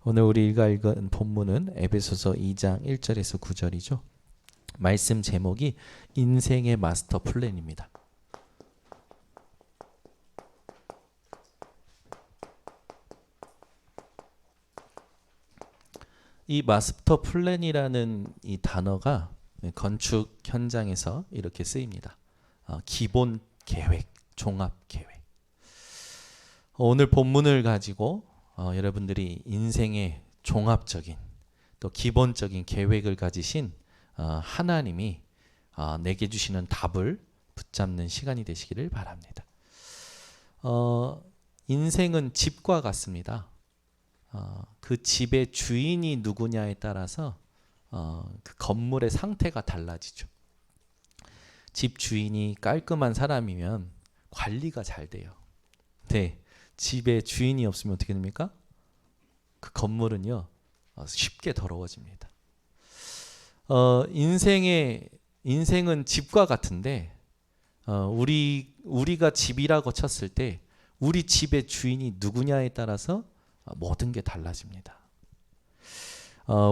오늘 우리가 읽은 본문은 에베소서 2장 1절에서 9절이죠. 말씀 제목이 인생의 마스터 플랜입니다. 이 마스터 플랜이라는 이 단어가 건축 현장에서 이렇게 쓰입니다. 기본 계획, 종합 계획. 오늘 본문을 가지고 여러분들이 인생의 종합적인 또 기본적인 계획을 가지신 하나님이 내게 주시는 답을 붙잡는 시간이 되시기를 바랍니다. 인생은 집과 같습니다. 그 집의 주인이 누구냐에 따라서 그 건물의 상태가 달라지죠. 집 주인이 깔끔한 사람이면 관리가 잘 돼요. 네, 집에 주인이 없으면 어떻게 됩니까? 그 건물은요 쉽게 더러워집니다. 인생은 집과 같은데 우리가 집이라고 쳤을 때 우리 집의 주인이 누구냐에 따라서 모든 게 달라집니다.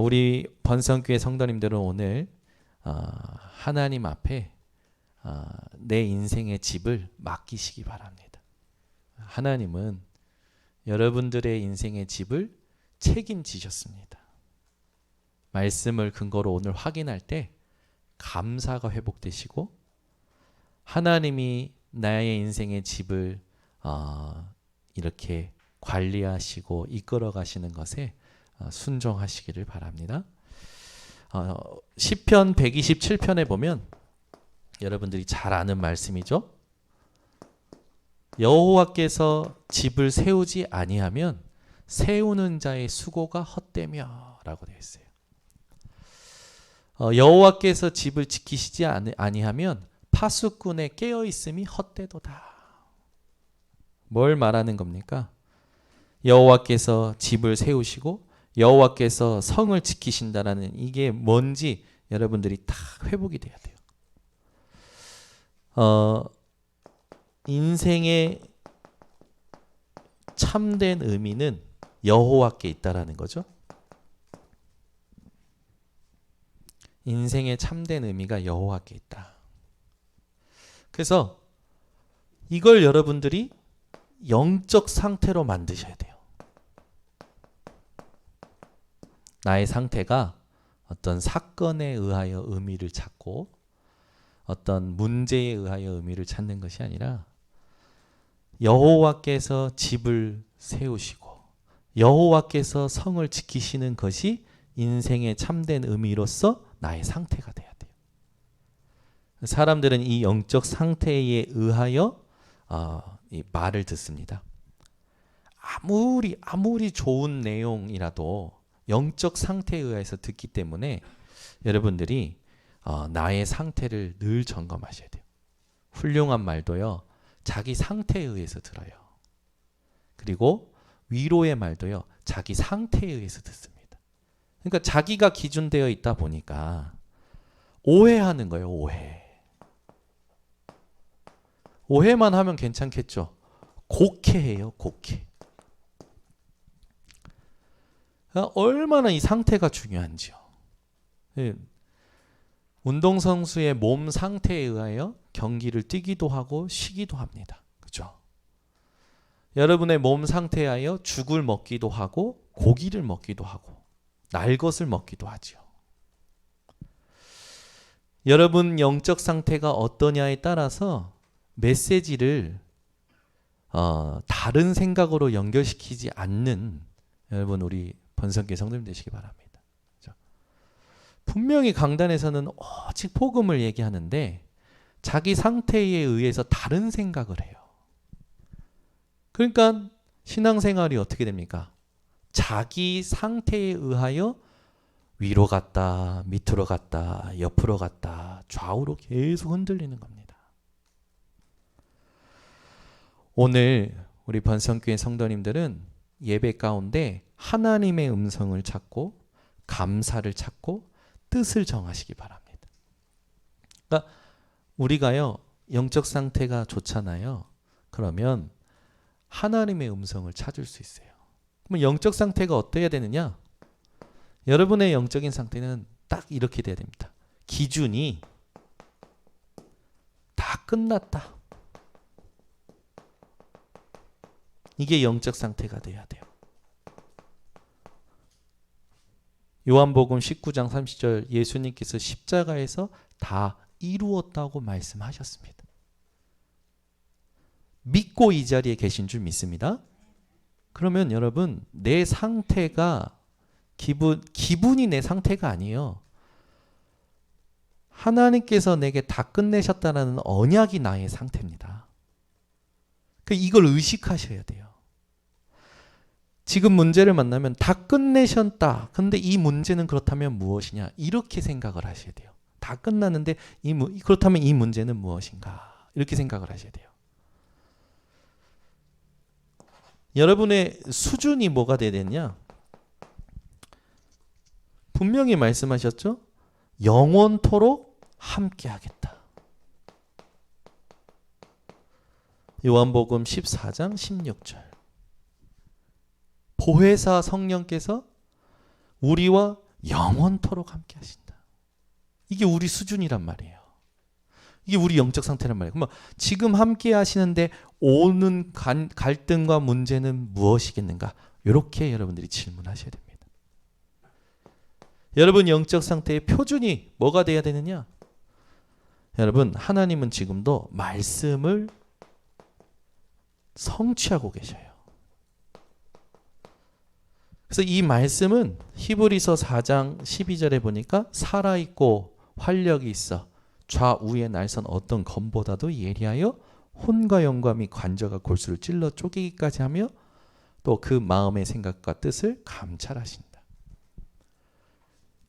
우리 번성교회 성도님들은 오늘 하나님 앞에 내 인생의 집을 맡기시기 바랍니다. 하나님은 여러분들의 인생의 집을 책임지셨습니다. 말씀을 근거로 오늘 확인할 때 감사가 회복되시고 하나님이 나의 인생의 집을 이렇게 관리하시고 이끌어 가시는 것에 순종하시기를 바랍니다. 시편 127편에 보면 여러분들이 잘 아는 말씀이죠. 여호와께서 집을 세우지 아니하면 세우는 자의 수고가 헛되며 라고 되어 있어요. 여호와께서 집을 지키시지 아니하면 파수꾼의 깨어있음이 헛되도다. 뭘 말하는 겁니까? 여호와께서 집을 세우시고 여호와께서 성을 지키신다라는 이게 뭔지 여러분들이 다 회복이 돼야 돼요. 인생의 참된 의미는 여호와께 있다라는 거죠. 인생의 참된 의미가 여호와께 있다. 그래서 이걸 여러분들이 영적 상태로 만드셔야 돼요. 나의 상태가 어떤 사건에 의하여 의미를 찾고 어떤 문제에 의하여 의미를 찾는 것이 아니라 여호와께서 집을 세우시고 여호와께서 성을 지키시는 것이 인생의 참된 의미로서 나의 상태가 돼야 돼요. 사람들은 이 영적 상태에 의하여 이 말을 듣습니다. 아무리 좋은 내용이라도 영적 상태에 의해서 듣기 때문에 여러분들이 나의 상태를 늘 점검하셔야 돼요. 훌륭한 말도요 자기 상태에 의해서 들어요. 그리고 위로의 말도요 자기 상태에 의해서 듣습니다. 그러니까 자기가 기준되어 있다 보니까 오해하는 거예요. 오해만 하면 괜찮겠죠. 곡해해요. 곡해. 얼마나 이 상태가 중요한지요. 운동선수의 몸 상태에 의하여 경기를 뛰기도 하고 쉬기도 합니다. 그렇죠? 여러분의 몸 상태에 의하여 죽을 먹기도 하고 고기를 먹기도 하고 날 것을 먹기도 하죠. 여러분 영적 상태가 어떠냐에 따라서 메시지를 다른 생각으로 연결시키지 않는 여러분 우리 번성교회 성도님 되시기 바랍니다. 분명히 강단에서는 오직 복음을 얘기하는데 자기 상태에 의해서 다른 생각을 해요. 그러니까 신앙생활이 어떻게 됩니까? 자기 상태에 의하여 위로 갔다 밑으로 갔다 옆으로 갔다 좌우로 계속 흔들리는 겁니다. 오늘 우리 번성교회 성도님들은 예배 가운데 하나님의 음성을 찾고 감사를 찾고 뜻을 정하시기 바랍니다. 그러니까 우리가요 영적 상태가 좋잖아요. 그러면 하나님의 음성을 찾을 수 있어요. 그럼 영적 상태가 어떠해야 되느냐? 여러분의 영적인 상태는 딱 이렇게 돼야 됩니다. 기준이 다 끝났다. 이게 영적 상태가 돼야 돼요. 요한복음 19장 30절 예수님께서 십자가에서 다 이루었다고 말씀하셨습니다. 믿고 이 자리에 계신 줄 믿습니다. 그러면 여러분 내 상태가 기분이 내 상태가 아니에요. 하나님께서 내게 다 끝내셨다는 언약이 나의 상태입니다. 이걸 의식하셔야 돼요. 지금 문제를 만나면 다 끝내셨다. 근데 이 문제는 그렇다면 무엇이냐? 이렇게 생각을 하셔야 돼요. 다 끝났는데 그렇다면 이 문제는 무엇인가? 이렇게 생각을 하셔야 돼요. 여러분의 수준이 뭐가 돼야 되냐? 분명히 말씀하셨죠? 영원토록 함께하겠다. 요한복음 14장 16절. 보혜사 성령께서 우리와 영원토록 함께하신다. 이게 우리 수준이란 말이에요. 이게 우리 영적 상태란 말이에요. 그러면 지금 함께하시는데 오는 갈등과 문제는 무엇이겠는가? 이렇게 여러분들이 질문하셔야 됩니다. 여러분 영적 상태의 표준이 뭐가 돼야 되느냐? 여러분 하나님은 지금도 말씀을 성취하고 계셔요. 그래서 이 말씀은 히브리서 4장 12절에 보니까 살아있고 활력이 있어 좌우의 날선 어떤 검보다도 예리하여 혼과 영과 및 관절과 골수를 찔러 쪼개기까지 하며 또 그 마음의 생각과 뜻을 감찰하신다.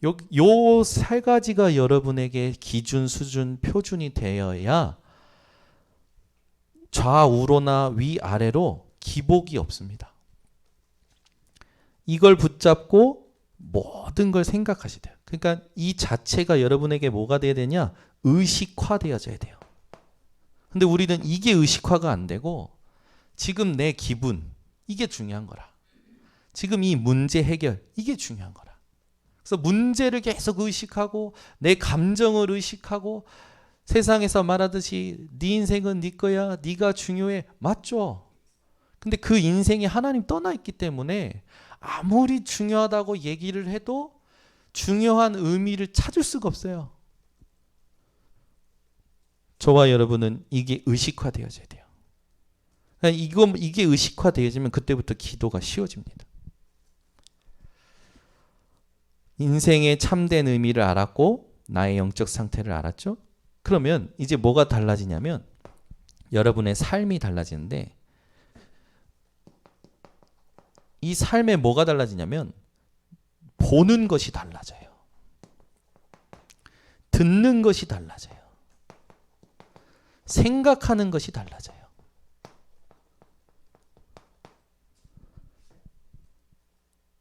요 세 가지가 여러분에게 기준, 수준, 표준이 되어야 좌우로나 위아래로 기복이 없습니다. 이걸 붙잡고 모든 걸 생각하셔야 돼요. 그러니까 이 자체가 여러분에게 뭐가 돼야 되냐? 의식화되어져야 돼요. 근데 우리는 이게 의식화가 안 되고 지금 내 기분 이게 중요한 거라. 지금 이 문제 해결 이게 중요한 거라. 그래서 문제를 계속 의식하고 내 감정을 의식하고 세상에서 말하듯이 네 인생은 네 거야. 네가 중요해. 맞죠? 근데 그 인생이 하나님 떠나 있기 때문에 아무리 중요하다고 얘기를 해도 중요한 의미를 찾을 수가 없어요. 저와 여러분은 이게 의식화되어져야 돼요. 이게 의식화되어지면 그때부터 기도가 쉬워집니다. 인생의 참된 의미를 알았고 나의 영적 상태를 알았죠? 그러면 이제 뭐가 달라지냐면 여러분의 삶이 달라지는데 이 삶에 뭐가 달라지냐면 보는 것이 달라져요. 듣는 것이 달라져요. 생각하는 것이 달라져요.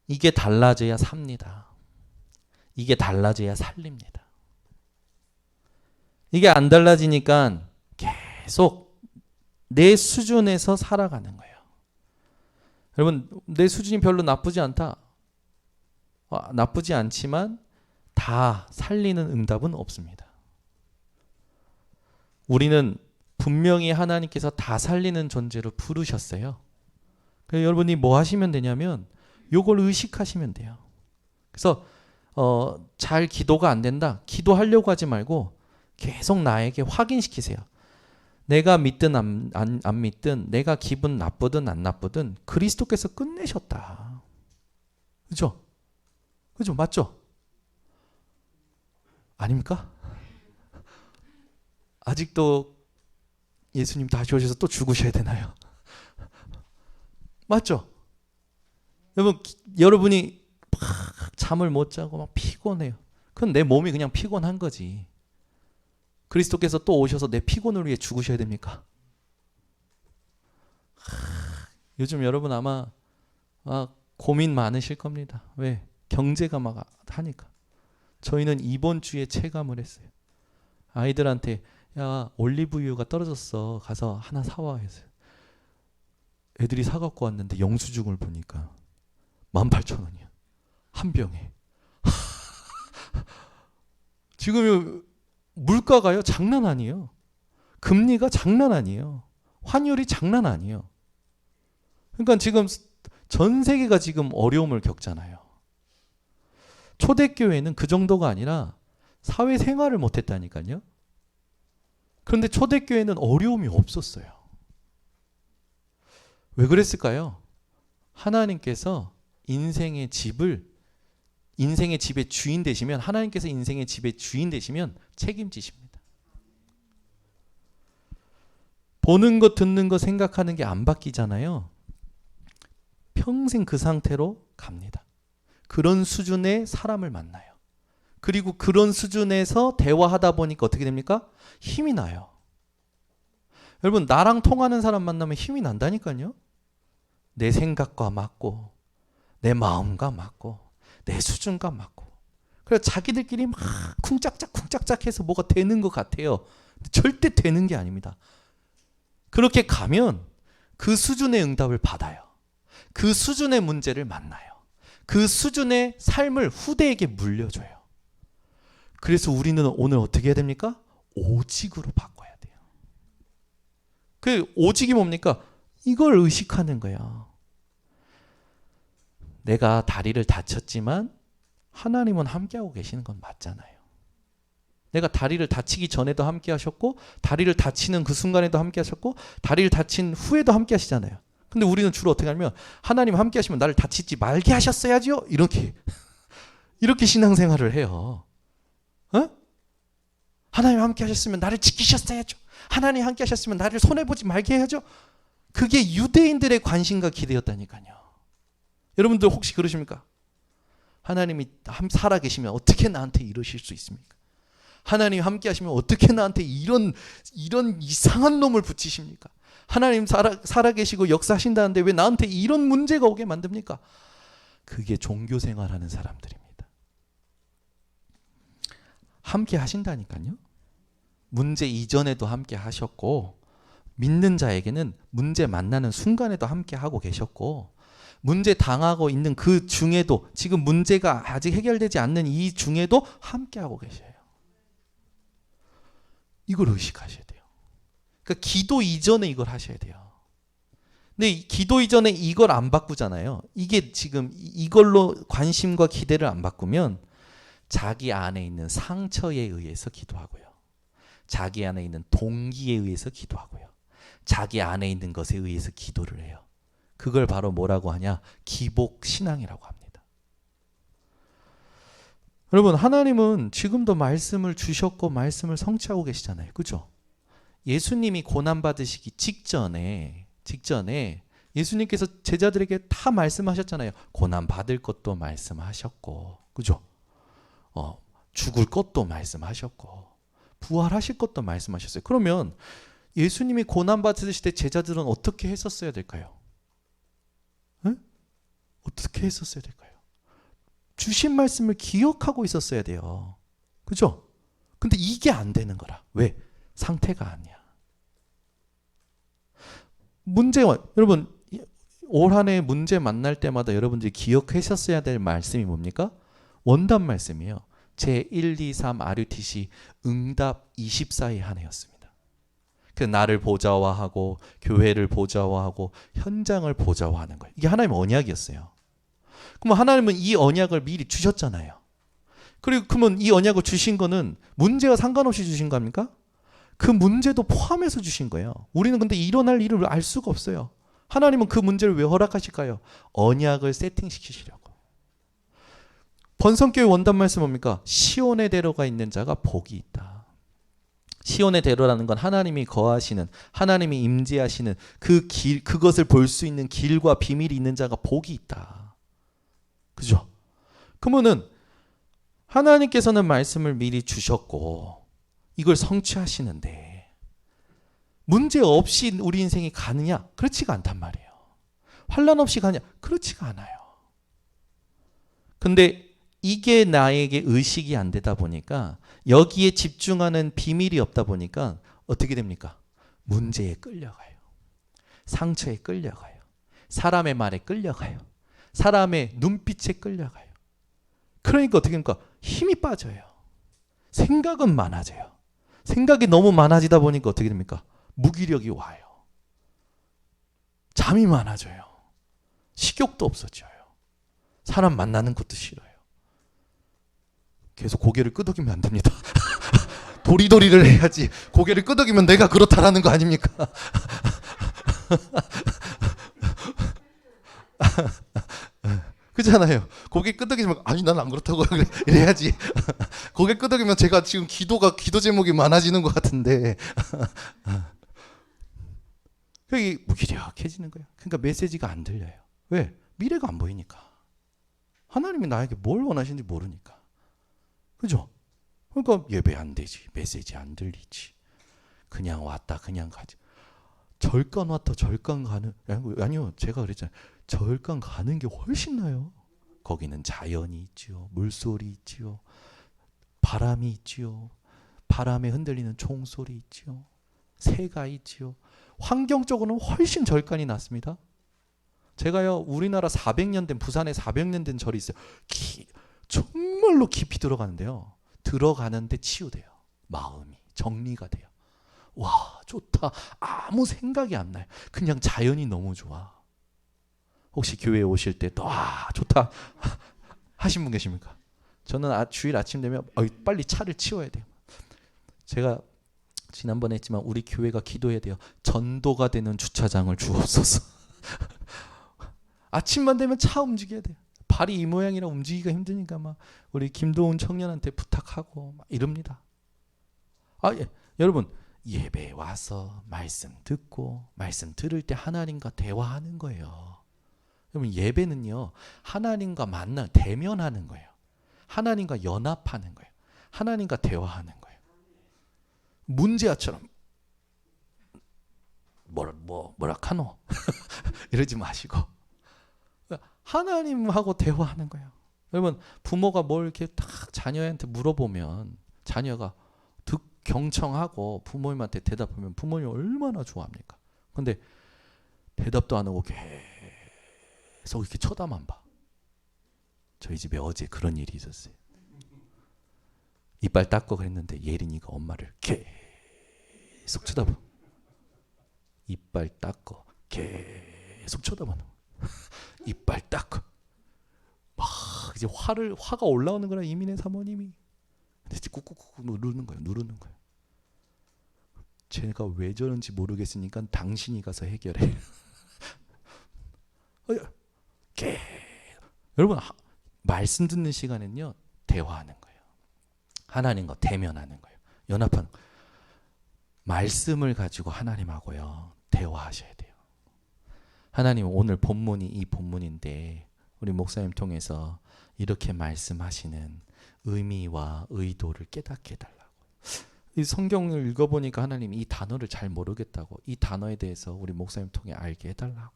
이게 달라져야 삽니다. 이게 달라져야 살립니다. 이게 안 달라지니까 계속 내 수준에서 살아가는 거예요. 여러분 내 수준이 별로 나쁘지 않다. 나쁘지 않지만 다 살리는 응답은 없습니다. 우리는 분명히 하나님께서 다 살리는 존재로 부르셨어요. 그래서 여러분이 뭐 하시면 되냐면 요걸 의식하시면 돼요. 그래서 잘 기도가 안 된다. 기도하려고 하지 말고 계속 나에게 확인시키세요. 내가 믿든 안 믿든 내가 기분 나쁘든 안 나쁘든 그리스도께서 끝내셨다. 그죠? 그죠? 맞죠? 아닙니까? 아직도 예수님 다시 오셔서 또 죽으셔야 되나요? 맞죠? 여러분이 막 잠을 못 자고 막 피곤해요. 그건 내 몸이 그냥 피곤한 거지. 그리스도께서 또 오셔서 내 피곤을 위해 죽으셔야 됩니까? 요즘 여러분 아마 고민 많으실 겁니다. 왜? 경제가 막 하니까. 저희는 이번 주에 체감을 했어요. 아이들한테 야 올리브유가 떨어졌어. 가서 하나 사와 했어요. 애들이 사갖고 왔는데 영수증을 보니까 18,000원이야. 한 병에. 지금 물가가요 장난 아니에요. 금리가 장난 아니에요. 환율이 장난 아니에요. 그러니까 지금 전 세계가 지금 어려움을 겪잖아요. 초대교회는 그 정도가 아니라 사회생활을 못했다니까요. 그런데 초대교회는 어려움이 없었어요. 왜 그랬을까요? 하나님께서 인생의 집의 주인 되시면, 하나님께서 인생의 집의 주인 되시면 책임지십니다. 보는 것, 듣는 것, 생각하는 게 안 바뀌잖아요. 평생 그 상태로 갑니다. 그런 수준의 사람을 만나요. 그리고 그런 수준에서 대화하다 보니까 어떻게 됩니까? 힘이 나요. 여러분, 나랑 통하는 사람 만나면 힘이 난다니까요. 내 생각과 맞고, 내 마음과 맞고, 내 수준과 맞고. 그래서 자기들끼리 막 쿵짝짝 해서 뭐가 되는 것 같아요. 절대 되는 게 아닙니다. 그렇게 가면 그 수준의 응답을 받아요. 그 수준의 문제를 만나요. 그 수준의 삶을 후대에게 물려줘요. 그래서 우리는 오늘 어떻게 해야 됩니까? 오직으로 바꿔야 돼요. 그 오직이 뭡니까? 이걸 의식하는 거예요. 내가 다리를 다쳤지만 하나님은 함께하고 계시는 건 맞잖아요. 내가 다리를 다치기 전에도 함께 하셨고, 다리를 다치는 그 순간에도 함께 하셨고, 다리를 다친 후에도 함께 하시잖아요. 근데 우리는 주로 어떻게 하냐면, 하나님 함께 하시면 나를 다치지 말게 하셨어야죠. 이렇게 신앙생활을 해요. 어? 하나님 함께 하셨으면 나를 지키셨어야죠. 하나님 함께 하셨으면 나를 손해보지 말게 해야죠. 그게 유대인들의 관심과 기대였다니까요. 여러분들 혹시 그러십니까? 하나님이 살아계시면 어떻게 나한테 이러실 수 있습니까? 하나님 함께 하시면 어떻게 나한테 이런 이상한 놈을 붙이십니까? 하나님 살아계시고 역사하신다는데 왜 나한테 이런 문제가 오게 만듭니까? 그게 종교생활하는 사람들입니다. 함께 하신다니까요. 문제 이전에도 함께 하셨고, 믿는 자에게는 문제 만나는 순간에도 함께 하고 계셨고, 문제 당하고 있는 그 중에도, 지금 문제가 아직 해결되지 않는 이 중에도 함께 하고 계셔요. 이걸 의식하셔야 돼요. 그러니까 기도 이전에 이걸 하셔야 돼요. 근데 기도 이전에 이걸 안 바꾸잖아요. 이게 지금 이걸로 관심과 기대를 안 바꾸면 자기 안에 있는 상처에 의해서 기도하고요. 자기 안에 있는 동기에 의해서 기도하고요. 자기 안에 있는 것에 의해서 기도를 해요. 그걸 바로 뭐라고 하냐? 기복신앙이라고 합니다. 여러분, 하나님은 지금도 말씀을 주셨고 말씀을 성취하고 계시잖아요. 그죠? 예수님이 고난받으시기 직전에 예수님께서 제자들에게 다 말씀하셨잖아요. 고난받을 것도 말씀하셨고, 그죠? 죽을 것도 말씀하셨고, 부활하실 것도 말씀하셨어요. 그러면 예수님이 고난받으실 때 제자들은 어떻게 했었어야 될까요? 에? 어떻게 했었어야 될까요? 주신 말씀을 기억하고 있었어야 돼요. 그죠? 근데 이게 안 되는 거라. 왜? 상태가 아니야. 여러분, 올 한 해 문제 만날 때마다 여러분들이 기억하셨어야 될 말씀이 뭡니까? 원단 말씀이에요. 제1, 2, 3 RUTC 응답 24의 한 해였습니다. 그 나를 보좌화하고 교회를 보좌화하고 현장을 보좌화하는 거예요. 이게 하나님의 언약이었어요. 그럼 하나님은 이 언약을 미리 주셨잖아요. 그리고 그러면 이 언약을 주신 거는 문제와 상관없이 주신 겁니까? 그 문제도 포함해서 주신 거예요. 우리는 근데 일어날 일을 알 수가 없어요. 하나님은 그 문제를 왜 허락하실까요? 언약을 세팅시키시려고. 번성교회 원단 말씀 뭡니까? 시온의 대로가 있는 자가 복이 있다. 시온의 대로라는 건 하나님이 거하시는, 하나님이 임재하시는 그 길, 그것을 볼 수 있는 길과 비밀이 있는 자가 복이 있다. 그죠? 그러면은 하나님께서는 말씀을 미리 주셨고 이걸 성취하시는데 문제 없이 우리 인생이 가느냐? 그렇지가 않단 말이에요. 환난 없이 가냐? 그렇지가 않아요. 근데 이게 나에게 의식이 안 되다 보니까, 여기에 집중하는 비밀이 없다 보니까 어떻게 됩니까? 문제에 끌려가요. 상처에 끌려가요. 사람의 말에 끌려가요. 사람의 눈빛에 끌려가요. 그러니까 어떻게 합니까? 힘이 빠져요. 생각은 많아져요. 생각이 너무 많아지다 보니까 어떻게 됩니까? 무기력이 와요. 잠이 많아져요. 식욕도 없어져요. 사람 만나는 것도 싫어요. 계속 고개를 끄덕이면 안 됩니다. 도리도리를 해야지. 고개를 끄덕이면 내가 그렇다라는 거 아닙니까? 그렇잖아요. 고개 끄덕이면 아니 난 안 그렇다고 이래야지. 고개 끄덕이면 제가 지금 기도 제목이 많아지는 것 같은데 여기 무기력해지는 거예요. 그러니까 메시지가 안 들려요. 왜? 미래가 안 보이니까. 하나님이 나에게 뭘 원하시는지 모르니까. 그죠? 그러니까 예배 안 되지. 메시지 안 들리지. 그냥 왔다 그냥 가지. 절간 왔다 절간 가는 아니요. 제가 그랬잖아요. 절간 가는 게 훨씬 나요. 거기는 자연이 있지요. 물소리 있지요. 바람이 있지요. 바람에 흔들리는 총소리 있지요. 새가 있지요. 환경적으로는 훨씬 절간이 낫습니다. 제가요 우리나라 400년 된 부산에 400년 된 절이 있어요. 정말로 깊이 들어가는데요. 들어가는데 치유돼요. 마음이 정리가 돼요. 와 좋다. 아무 생각이 안 나요. 그냥 자연이 너무 좋아. 혹시 교회에 오실 때 또 좋다 하신 분 계십니까? 저는 주일 아침 되면 빨리 차를 치워야 돼요. 제가 지난번에 했지만 우리 교회가 기도해야 돼요. 전도가 되는 주차장을 주옵소서. 아침만 되면 차 움직여야 돼요. 발이 이 모양이라 움직이기가 힘드니까 막 우리 김도훈 청년한테 부탁하고 막 이럽니다. 예. 여러분 예배에 와서 말씀 듣고 말씀 들을 때 하나님과 대화하는 거예요. 여러분 예배는요 하나님과 만나 대면하는 거예요. 하나님과 연합하는 거예요. 하나님과 대화하는 거예요. 문제아처럼 뭐라 카노 이러지 마시고 하나님하고 대화하는 거예요. 여러분 부모가 뭘 이렇게 딱 자녀한테 물어보면 자녀가 경청하고 부모님한테 대답하면 부모님 얼마나 좋아합니까? 근데 대답도 안 하고 계속 이렇게 쳐다만 봐. 저희 집에 어제 그런 일이 있었어요. 이빨 닦고 그랬는데 예린이가 엄마를 계속 쳐다봐. 이빨 닦고 계속 쳐다보는 거야. 이빨 닦고 막 이제 화가 올라오는 거라 이민혜 사모님이. 근데 꾹꾹꾹 누르는 거예요. 제가 왜 저런지 모르겠으니까 당신이 가서 해결해. 여러분 말씀 듣는 시간은요 대화하는 거예요. 하나님과 대면하는 거예요. 연합하는 거예요. 말씀을 가지고 하나님하고요 대화하셔야 돼요. 하나님 오늘 본문이 이 본문인데 우리 목사님 통해서 이렇게 말씀하시는 의미와 의도를 깨닫게 해달라고. 이 성경을 읽어보니까 하나님 이 단어를 잘 모르겠다고 이 단어에 대해서 우리 목사님 통해 알게 해달라고.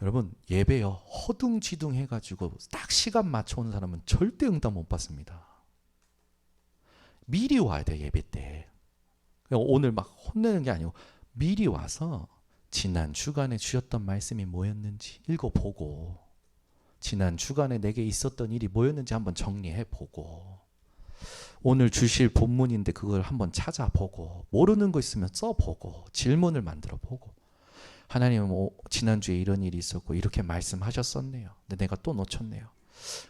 여러분 예배요 허둥지둥 해가지고 딱 시간 맞춰오는 사람은 절대 응답 못 받습니다. 미리 와야 돼 예배 때. 오늘 막 혼내는 게 아니고 미리 와서 지난 주간에 주셨던 말씀이 뭐였는지 읽어보고 지난 주간에 내게 있었던 일이 뭐였는지 한번 정리해보고 오늘 주실 본문인데 그걸 한번 찾아보고 모르는 거 있으면 써보고 질문을 만들어보고 하나님은 지난주에 이런 일이 있었고 이렇게 말씀하셨었네요. 근데 내가 또 놓쳤네요.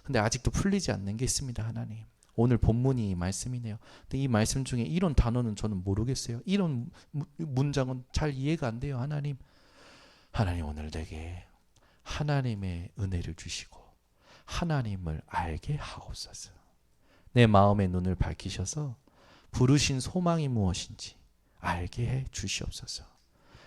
근데 아직도 풀리지 않는 게 있습니다. 하나님 오늘 본문이 이 말씀이네요. 근데 이 말씀 중에 이런 단어는 저는 모르겠어요. 이런 문장은 잘 이해가 안 돼요. 하나님 오늘 내게 하나님의 은혜를 주시고 하나님을 알게 하옵소서. 내 마음의 눈을 밝히셔서 부르신 소망이 무엇인지 알게 해 주시옵소서.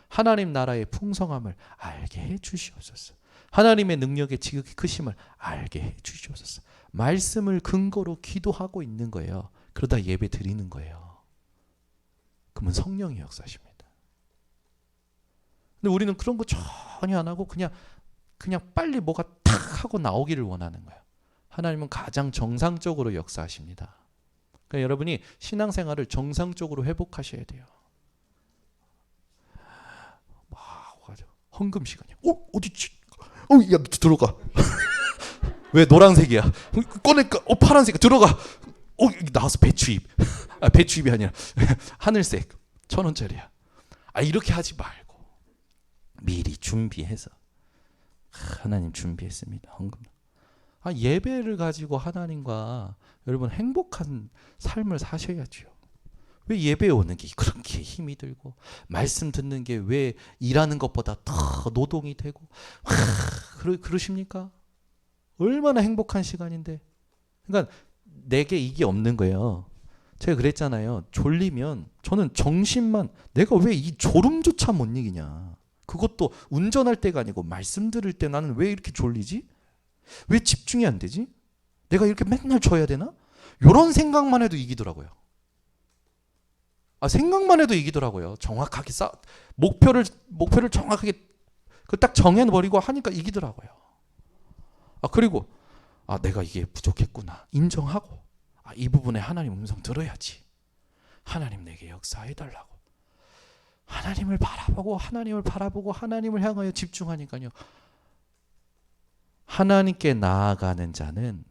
하나님 나라의 풍성함을 알게 해 주시옵소서. 하나님의 능력의 지극히 크심을 알게 해 주시옵소서. 말씀을 근거로 기도하고 있는 거예요. 그러다 예배 드리는 거예요. 그러면 성령의 역사십니다. 근데 우리는 그런 거 전혀 안 하고 그냥 빨리 뭐가 탁 하고 나오기를 원하는 거예요. 하나님은 가장 정상적으로 역사하십니다. 그러니까 여러분이 신앙생활을 정상적으로 회복하셔야 돼요. 막 와가지고 헌금 시간이야. 어디지? 야 들어가. 왜 노란색이야? 꺼내까? 파란색 들어가. 나와서 배추잎. 배추잎이 아니라 하늘색 1,000원짜리야. 이렇게 하지 말고 미리 준비해서 하나님 준비했습니다. 헌금. 예배를 가지고 하나님과 여러분 행복한 삶을 사셔야죠. 왜 예배에 오는 게 그렇게 힘이 들고 말씀 듣는 게 왜 일하는 것보다 더 노동이 되고 그러십니까? 얼마나 행복한 시간인데. 그러니까 내게 이게 없는 거예요. 제가 그랬잖아요. 졸리면 저는 정신만 내가 왜 이 졸음조차 못 이기냐. 그것도 운전할 때가 아니고 말씀 들을 때 나는 왜 이렇게 졸리지? 왜 집중이 안 되지? 내가 이렇게 맨날 줘야 되나? 이런 생각만 해도 이기더라고요. 생각만 해도 이기더라고요. 정확하게 목표를 정확하게 딱 정해버리고 하니까 이기더라고요. 그리고 내가 이게 부족했구나 인정하고 이 부분에 하나님 음성 들어야지. 하나님 내게 역사해달라고. 하나님을 바라보고 하나님을 향하여 집중하니까요. 하나님께 나아가는 자는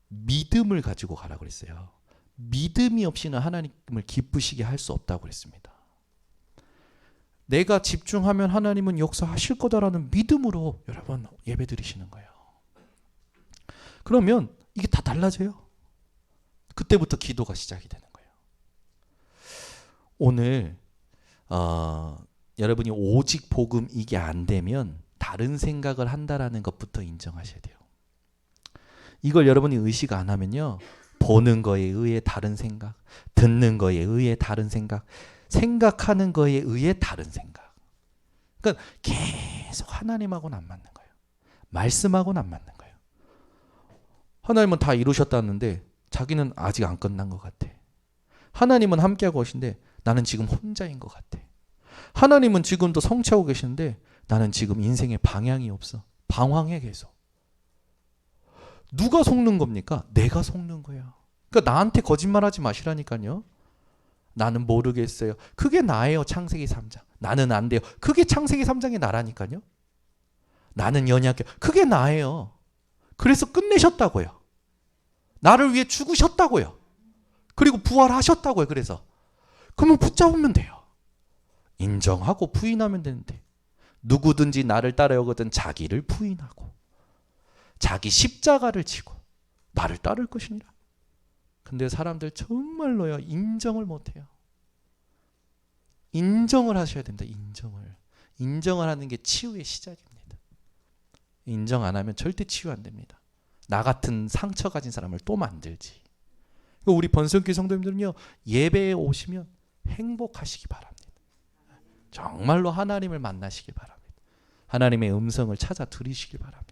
믿음을 가지고 가라고 그랬어요. 믿음이 없이는 하나님을 기쁘시게 할 수 없다고 그랬습니다. 내가 집중하면 하나님은 역사하실 거다라는 믿음으로 여러분 예배 드리시는 거예요. 그러면 이게 다 달라져요. 그때부터 기도가 시작이 되는 거예요. 오늘 여러분이 오직 복음 이게 안 되면 다른 생각을 한다라는 것부터 인정하셔야 돼요. 이걸 여러분이 의식 안 하면요. 보는 거에 의해 다른 생각, 듣는 거에 의해 다른 생각, 생각하는 거에 의해 다른 생각. 그러니까 계속 하나님하고는 안 맞는 거예요. 말씀하고는 안 맞는 거예요. 하나님은 다 이루셨다는데 자기는 아직 안 끝난 것 같아. 하나님은 함께하고 계신데 나는 지금 혼자인 것 같아. 하나님은 지금도 성취하고 계시는데 나는 지금 인생의 방향이 없어. 방황해 계속. 누가 속는 겁니까? 내가 속는 거예요. 그러니까 나한테 거짓말하지 마시라니까요. 나는 모르겠어요. 그게 나예요. 창세기 3장. 나는 안 돼요. 그게 창세기 3장의 나라니까요. 나는 연약해요. 그게 나예요. 그래서 끝내셨다고요. 나를 위해 죽으셨다고요. 그리고 부활하셨다고요. 그래서 그러면 붙잡으면 돼요. 인정하고 부인하면 되는데 누구든지 나를 따르거든 자기를 부인하고 자기 십자가를 지고 나를 따를 것이니라. 근데 사람들 정말로요. 인정을 못해요. 인정을 하셔야 됩니다. 인정을 하는 게 치유의 시작입니다. 인정 안 하면 절대 치유 안 됩니다. 나 같은 상처 가진 사람을 또 만들지. 우리 번성교회 성도님들은요. 예배에 오시면 행복하시기 바랍니다. 정말로 하나님을 만나시길 바랍니다. 하나님의 음성을 찾아 들으시길 바랍니다.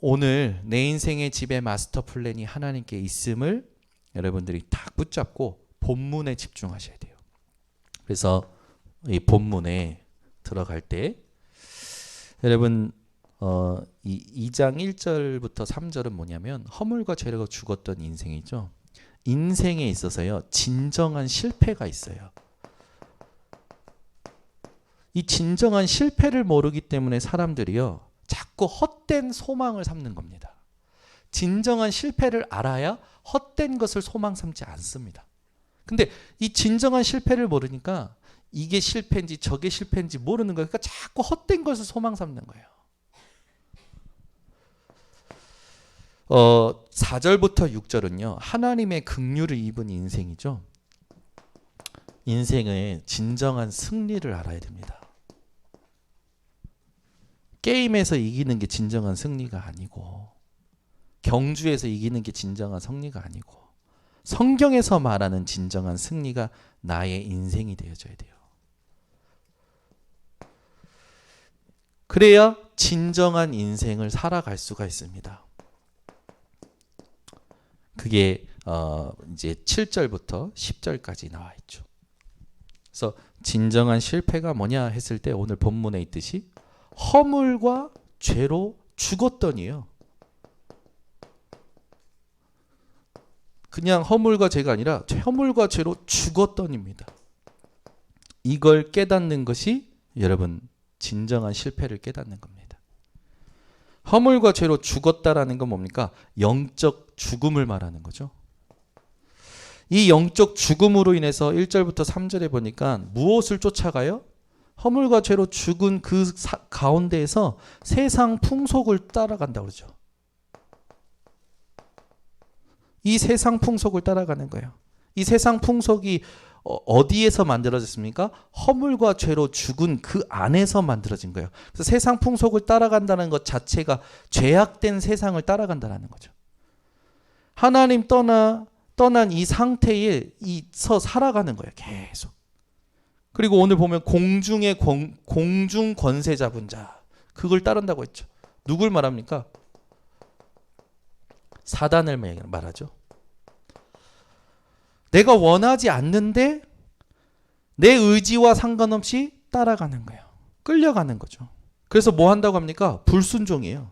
오늘 내 인생의 집의 마스터 플랜이 하나님께 있음을 여러분들이 딱 붙잡고 본문에 집중하셔야 돼요. 그래서 이 본문에 들어갈 때 여러분 이 2장 1절부터 3절은 뭐냐면 허물과 죄로 죽었던 인생이죠. 인생에 있어서요. 진정한 실패가 있어요. 이 진정한 실패를 모르기 때문에 사람들이요. 자꾸 헛된 소망을 삼는 겁니다. 진정한 실패를 알아야 헛된 것을 소망 삼지 않습니다. 근데 이 진정한 실패를 모르니까 이게 실패인지 저게 실패인지 모르는 거예요. 그러니까 자꾸 헛된 것을 소망 삼는 거예요. 4절부터 6절은요. 하나님의 긍휼을 입은 인생이죠. 인생의 진정한 승리를 알아야 됩니다. 게임에서 이기는 게 진정한 승리가 아니고 경주에서 이기는 게 진정한 승리가 아니고 성경에서 말하는 진정한 승리가 나의 인생이 되어져야 돼요. 그래야 진정한 인생을 살아갈 수가 있습니다. 그게 이제 7절부터 10절까지 나와 있죠. 그래서 진정한 실패가 뭐냐 했을 때 오늘 본문에 있듯이 허물과 죄로 죽었더니요. 그냥 허물과 죄가 아니라 허물과 죄로 죽었더니입니다. 이걸 깨닫는 것이 여러분 진정한 실패를 깨닫는 겁니다. 허물과 죄로 죽었다라는 건 뭡니까? 영적 죽음을 말하는 거죠. 이 영적 죽음으로 인해서 1절부터 3절에 보니까 무엇을 쫓아가요? 허물과 죄로 죽은 그 가운데에서 세상 풍속을 따라간다고 그러죠. 이 세상 풍속을 따라가는 거예요. 이 세상 풍속이 어디에서 만들어졌습니까? 허물과 죄로 죽은 그 안에서 만들어진 거예요. 그래서 세상 풍속을 따라간다는 것 자체가 죄악된 세상을 따라간다는 거죠. 하나님 떠난 이 상태에서 살아가는 거예요. 계속. 그리고 오늘 보면 공중의 공중 권세 잡은 자, 그걸 따른다고 했죠. 누굴 말합니까? 사단을 말하죠. 내가 원하지 않는데 내 의지와 상관없이 따라가는 거예요. 끌려가는 거죠. 그래서 뭐 한다고 합니까? 불순종이에요.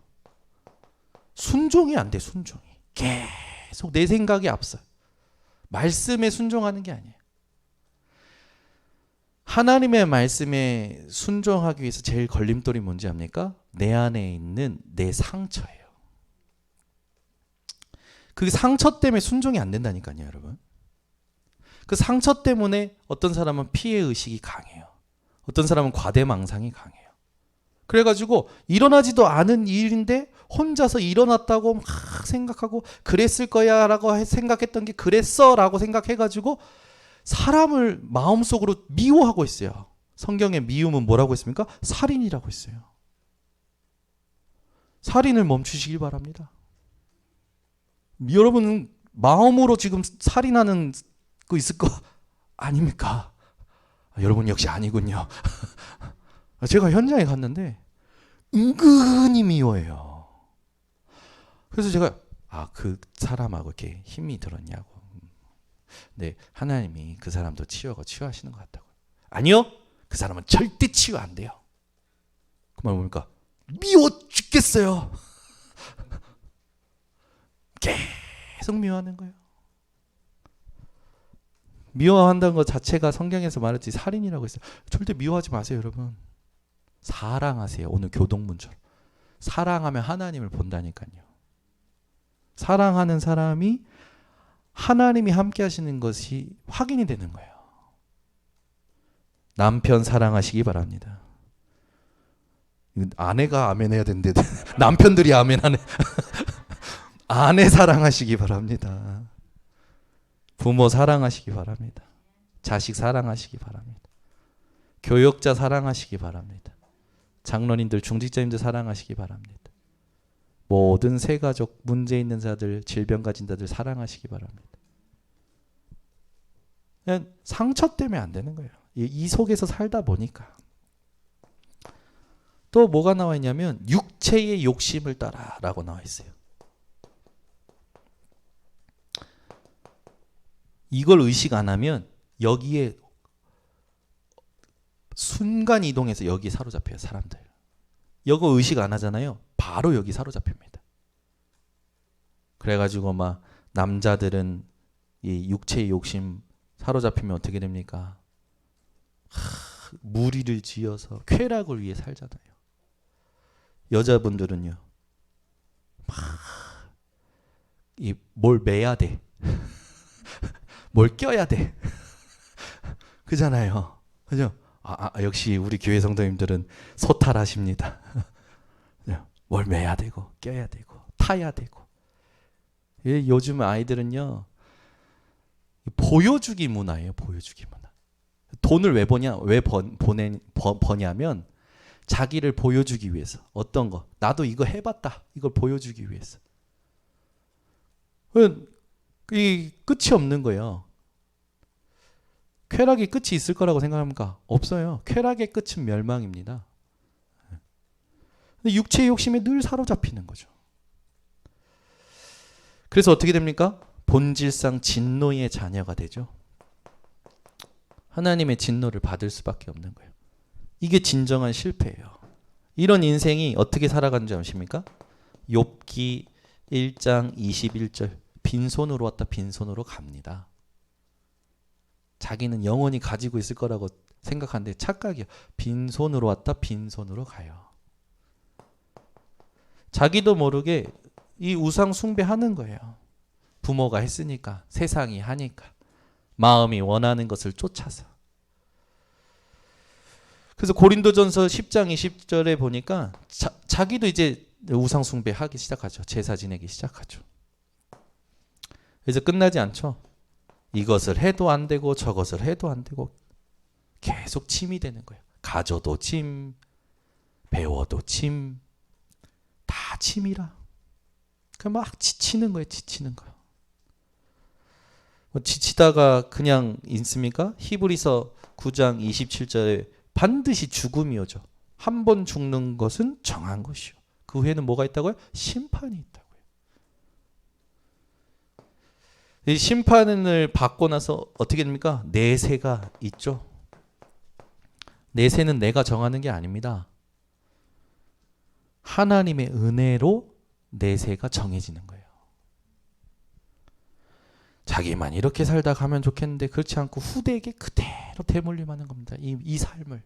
순종이 안 돼, 순종이. 계속 내 생각이 앞서요. 말씀에 순종하는 게 아니에요. 하나님의 말씀에 순종하기 위해서 제일 걸림돌이 뭔지 압니까? 내 안에 있는 내 상처예요. 그 상처 때문에 순종이 안 된다니까요, 여러분. 그 상처 때문에 어떤 사람은 피해의식이 강해요. 어떤 사람은 과대망상이 강해요. 그래가지고 일어나지도 않은 일인데 혼자서 일어났다고 막 생각하고 그랬을 거야 라고 생각했던 게 그랬어 라고 생각해가지고 사람을 마음속으로 미워하고 있어요. 성경의 미움은 뭐라고 했습니까? 살인이라고 했어요. 살인을 멈추시길 바랍니다. 여러분은 마음으로 지금 살인하는 거 있을 거 아닙니까? 여러분 역시 아니군요. 제가 현장에 갔는데 은근히 미워해요. 그래서 제가 그 사람하고 이렇게 힘이 들었냐고. 네, 하나님이 그 사람도 치유하시는 것 같다고. 아니요, 그 사람은 절대 치유 안 돼요. 그 말 뭡니까? 미워 죽겠어요. 계속 미워하는 거예요. 미워한다는 것 자체가 성경에서 말했지 살인이라고 했어요. 절대 미워하지 마세요, 여러분. 사랑하세요. 오늘 교동문처럼. 사랑하면 하나님을 본다니까요. 사랑하는 사람이 하나님이 함께 하시는 것이 확인이 되는 거예요. 남편 사랑하시기 바랍니다. 아내가 아멘 해야 되는데 남편들이 아멘 하네. 아내 사랑하시기 바랍니다. 부모 사랑하시기 바랍니다. 자식 사랑하시기 바랍니다. 교역자 사랑하시기 바랍니다. 장로님들, 중직자님들 사랑하시기 바랍니다. 모든 세가족, 문제 있는 자들, 질병 가진 자들 사랑하시기 바랍니다. 그냥 상처 때문에 안 되는 거예요. 이 속에서 살다 보니까. 또 뭐가 나와 있냐면 육체의 욕심을 따라라고 나와 있어요. 이걸 의식 안 하면 여기에 순간 이동해서 여기에 사로잡혀요, 사람들. 이거 의식 안 하잖아요. 바로 여기 사로잡힙니다. 그래가지고 막 남자들은 이 육체의 욕심 사로잡히면 어떻게 됩니까? 무리를 지어서 쾌락을 위해 살잖아요. 여자분들은요, 뭘 매야 돼. 뭘 껴야 돼. 그잖아요. 그죠? 역시 우리 교회 성도님들은 소탈하십니다. 뭘 매야 되고, 껴야 되고, 타야 되고. 요즘 아이들은요, 보여주기 문화예요, 보여주기 문화. 돈을 왜 버냐면, 자기를 보여주기 위해서. 어떤 거? 나도 이거 해봤다. 이걸 보여주기 위해서. 이 끝이 없는 거예요. 쾌락의 끝이 있을 거라고 생각합니까? 없어요. 쾌락의 끝은 멸망입니다. 근데 육체의 욕심에 늘 사로잡히는 거죠. 그래서 어떻게 됩니까? 본질상 진노의 자녀가 되죠. 하나님의 진노를 받을 수밖에 없는 거예요. 이게 진정한 실패예요. 이런 인생이 어떻게 살아가는지 아십니까? 욥기 1장 21절. 빈손으로 왔다 빈손으로 갑니다. 자기는 영원히 가지고 있을 거라고 생각하는데 착각이에요. 빈손으로 왔다 빈손으로 가요. 자기도 모르게 이 우상 숭배하는 거예요. 부모가 했으니까, 세상이 하니까, 마음이 원하는 것을 쫓아서. 그래서 고린도전서 10장 20절에 보니까 자기도 이제 우상 숭배하기 시작하죠. 제사 지내기 시작하죠. 그래서 끝나지 않죠. 이것을 해도 안 되고 저것을 해도 안 되고 계속 침이 되는 거예요. 가져도 침, 배워도 침, 다 침이라. 막 지치는 거예요. 지치는 거예요. 지치다가 그냥 있습니까? 히브리서 9장 27절에 반드시 죽음이 오죠. 한 번 죽는 것은 정한 것이요. 그 후에는 뭐가 있다고요? 심판이 있다고요. 이 심판을 받고 나서 어떻게 됩니까? 내세가 있죠. 내세는 내가 정하는 게 아닙니다. 하나님의 은혜로 내세가 정해지는 거예요. 자기만 이렇게 살다 가면 좋겠는데 그렇지 않고 후대에게 그대로 대물림하는 겁니다. 이 삶을.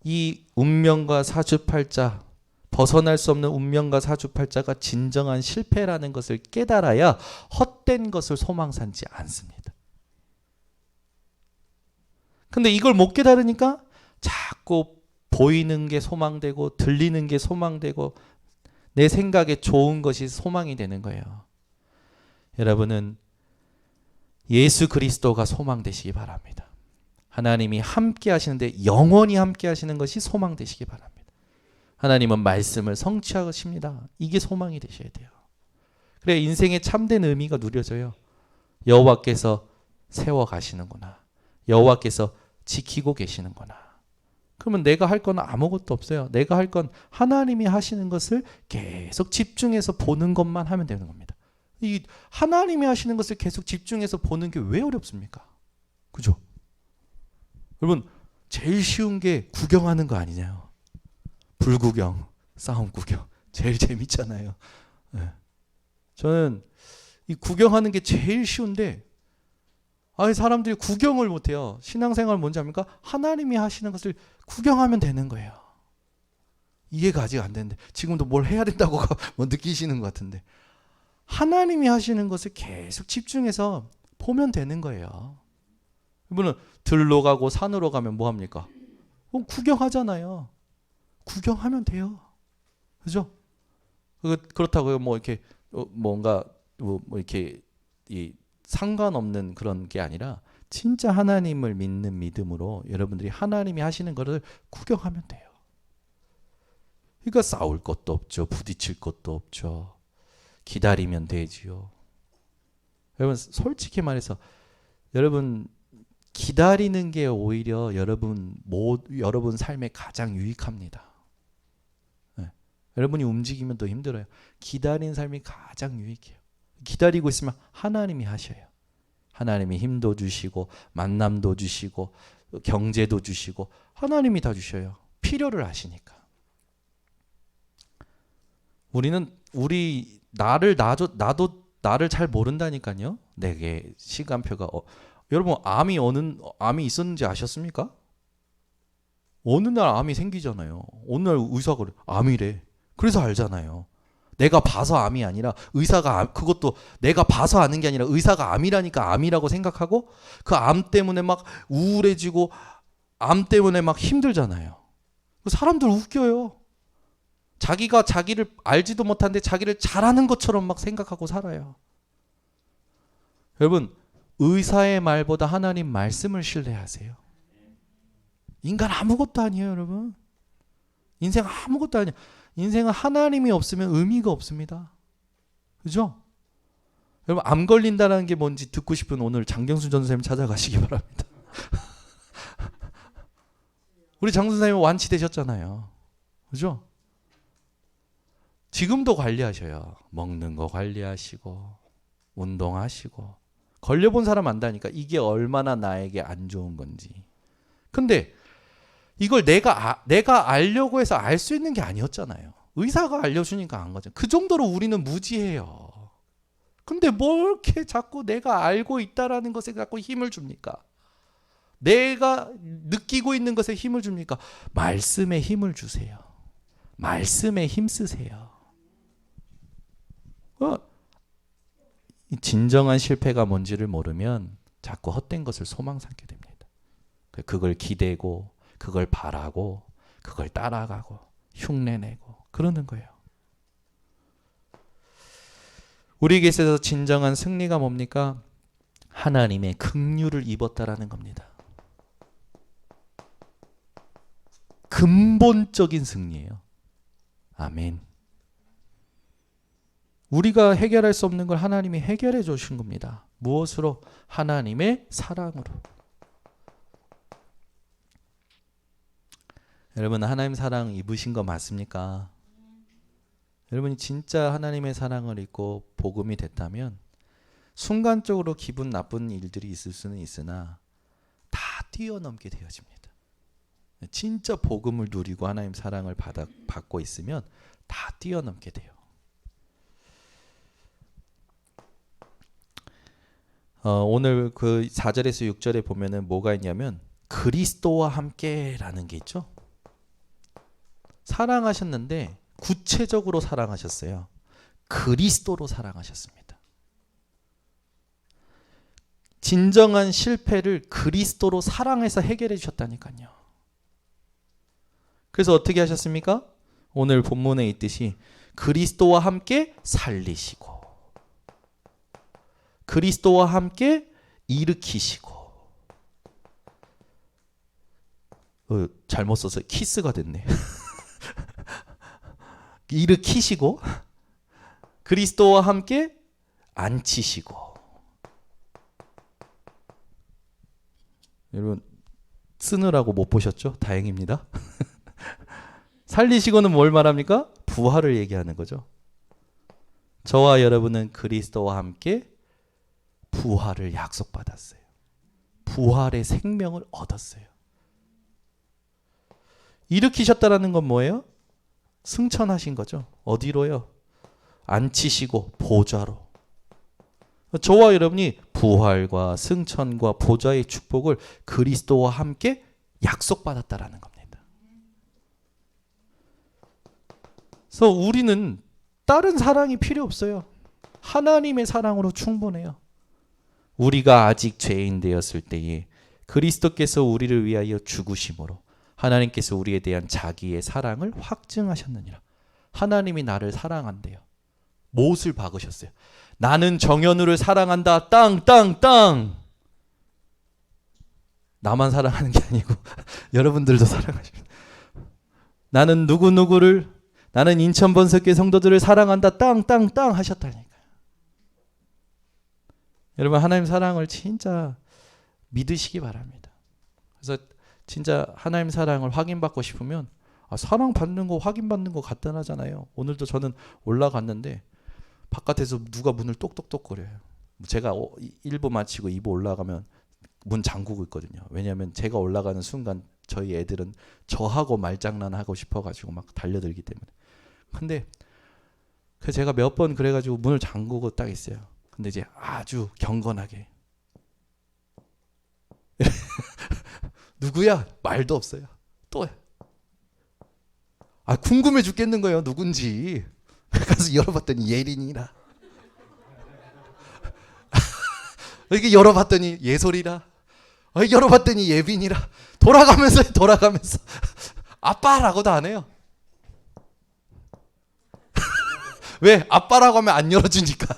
이 운명과 사주팔자, 벗어날 수 없는 운명과 사주팔자가 진정한 실패라는 것을 깨달아야 헛된 것을 소망 삼지 않습니다. 근데 이걸 못 깨달으니까 자꾸 보이는 게 소망되고 들리는 게 소망되고 내 생각에 좋은 것이 소망이 되는 거예요. 여러분은 예수 그리스도가 소망되시기 바랍니다. 하나님이 함께 하시는데 영원히 함께 하시는 것이 소망되시기 바랍니다. 하나님은 말씀을 성취하십니다. 이게 소망이 되셔야 돼요. 그래 인생의 참된 의미가 누려져요. 여호와께서 세워가시는구나. 여호와께서 지키고 계시는구나. 그러면 내가 할 건 아무것도 없어요. 내가 할 건 하나님이 하시는 것을 계속 집중해서 보는 것만 하면 되는 겁니다. 이 하나님이 하시는 것을 계속 집중해서 보는 게 왜 어렵습니까? 그죠? 여러분 제일 쉬운 게 구경하는 거 아니냐요. 불구경, 싸움 구경 제일 재밌잖아요. 네. 저는 이 구경하는 게 제일 쉬운데 아니 사람들이 구경을 못해요. 신앙생활 뭔지 압니까? 하나님이 하시는 것을 구경하면 되는 거예요. 이해가 아직 안 되는데 지금도 뭘 해야 된다고 뭐 느끼시는 것 같은데 하나님이 하시는 것을 계속 집중해서 보면 되는 거예요. 이분은 들로 가고 산으로 가면 뭐 합니까? 구경하잖아요. 구경하면 돼요. 그죠? 그렇다고 뭐 이렇게 뭔가 뭐 이렇게 이 상관없는 그런 게 아니라 진짜 하나님을 믿는 믿음으로 여러분들이 하나님이 하시는 것을 구경하면 돼요. 그러니까 싸울 것도 없죠. 부딪힐 것도 없죠. 기다리면 되지요. 여러분 솔직히 말해서 여러분 기다리는 게 오히려 여러분 삶에 가장 유익합니다. 네. 여러분이 움직이면 더 힘들어요. 기다리는 삶이 가장 유익해요. 기다리고 있으면 하나님이 하셔요. 하나님이 힘도 주시고 만남도 주시고 경제도 주시고 하나님이 다 주셔요. 필요를 아시니까. 나도 나를 잘 모른다니까요. 내게 시간표가 여러분 암이 있었는지 아셨습니까? 어느 날 암이 생기잖아요. 어느 날 의사가 그래. 암이래. 그래서 알잖아요. 내가 봐서 암이 아니라 의사가 그것도 내가 봐서 아는 게 아니라 의사가 암이라니까 암이라고 생각하고 그 암 때문에 막 우울해지고 암 때문에 막 힘들잖아요. 사람들 웃겨요. 자기가 자기를 알지도 못하는데 자기를 잘하는 것처럼 막 생각하고 살아요. 여러분 의사의 말보다 하나님 말씀을 신뢰하세요. 인간 아무것도 아니에요, 여러분. 인생 아무것도 아니에요. 인생은 하나님이 없으면 의미가 없습니다. 그죠? 여러분 암 걸린다는 게 뭔지 듣고 싶은 오늘 장경수 전선생님 찾아가시기 바랍니다. 우리 장수 선생님 완치되셨잖아요. 그죠? 지금도 관리하셔요. 먹는 거 관리하시고 운동하시고 걸려본 사람 안다니까 이게 얼마나 나에게 안 좋은 건지. 근데 이걸 내가 알려고 해서 알 수 있는 게 아니었잖아요. 의사가 알려주니까 안 거죠. 그 정도로 우리는 무지해요. 근데 뭘 이렇게 자꾸 내가 알고 있다라는 것에 자꾸 힘을 줍니까? 내가 느끼고 있는 것에 힘을 줍니까? 말씀에 힘을 주세요. 말씀에 힘 쓰세요. 진정한 실패가 뭔지를 모르면 자꾸 헛된 것을 소망 삼게 됩니다. 그걸 기대고 그걸 바라고 그걸 따라가고 흉내내고 그러는 거예요. 우리에게 있어서 진정한 승리가 뭡니까? 하나님의 긍휼을 입었다라는 겁니다. 근본적인 승리예요. 아멘. 우리가 해결할 수 없는 걸 하나님이 해결해 주신 겁니다. 무엇으로? 하나님의 사랑으로. 여러분, 하나님 사랑 입으신 거 맞습니까? 여러분이 진짜 하나님의 사랑을 입고 복음이 됐다면 순간적으로 기분 나쁜 일들이 있을 수는 있으나 다 뛰어넘게 되어집니다. 진짜 복음을 누리고 하나님 사랑을 받고 있으면 다 뛰어넘게 돼요. 오늘 그 4절에서 6절에 보면은 뭐가 있냐면 그리스도와 함께라는 게 있죠. 사랑하셨는데 구체적으로 사랑하셨어요. 그리스도로 사랑하셨습니다. 진정한 실패를 그리스도로 사랑해서 해결해 주셨다니까요. 그래서 어떻게 하셨습니까? 오늘 본문에 있듯이 그리스도와 함께 살리시고 그리스도와 함께 일으키시고 잘못 써서 키스가 됐네. 일으키시고 그리스도와 함께 앉히시고. 여러분 쓰느라고 못 보셨죠? 다행입니다. 살리시고는 뭘 말합니까? 부활을 얘기하는 거죠. 저와 여러분은 그리스도와 함께 부활을 약속받았어요. 부활의 생명을 얻었어요. 일으키셨다라는 건 뭐예요? 승천하신 거죠. 어디로요? 앉히시고 보좌로. 저와 여러분이 부활과 승천과 보좌의 축복을 그리스도와 함께 약속받았다라는 겁니다. 그래서 우리는 다른 사랑이 필요 없어요. 하나님의 사랑으로 충분해요. 우리가 아직 죄인 되었을 때에 그리스도께서 우리를 위하여 죽으심으로 하나님께서 우리에 대한 자기의 사랑을 확증하셨느니라. 하나님이 나를 사랑한대요. 못을 박으셨어요. 나는 정현우를 사랑한다. 땅. 나만 사랑하는 게 아니고 여러분들도 사랑하십니다. 나는 나는 인천 번석교회 성도들을 사랑한다. 땅 하셨다니까요. 여러분 하나님 사랑을 진짜 믿으시기 바랍니다. 그래서 진짜 하나님 사랑을 확인받고 싶으면 사랑받는 거 확인받는 거 간단하잖아요. 오늘도 저는 올라갔는데 바깥에서 누가 문을 똑똑똑거려요. 제가 1부 마치고 2부 올라가면 문 잠그고 있거든요. 왜냐하면 제가 올라가는 순간 저희 애들은 저하고 말장난하고 싶어가지고 막 달려들기 때문에. 근데 제가 몇 번 그래가지고 문을 잠그고 딱 있어요. 근데 이제 아주 경건하게 누구야? 말도 없어요. 또 궁금해 죽겠는 거예요. 누군지. 가서 열어봤더니 예린이라. 이렇게 열어봤더니 예솔이라. 열어봤더니 예빈이라. 돌아가면서 아빠라고도 안 해요. 왜? 아빠라고 하면 안 열어주니까.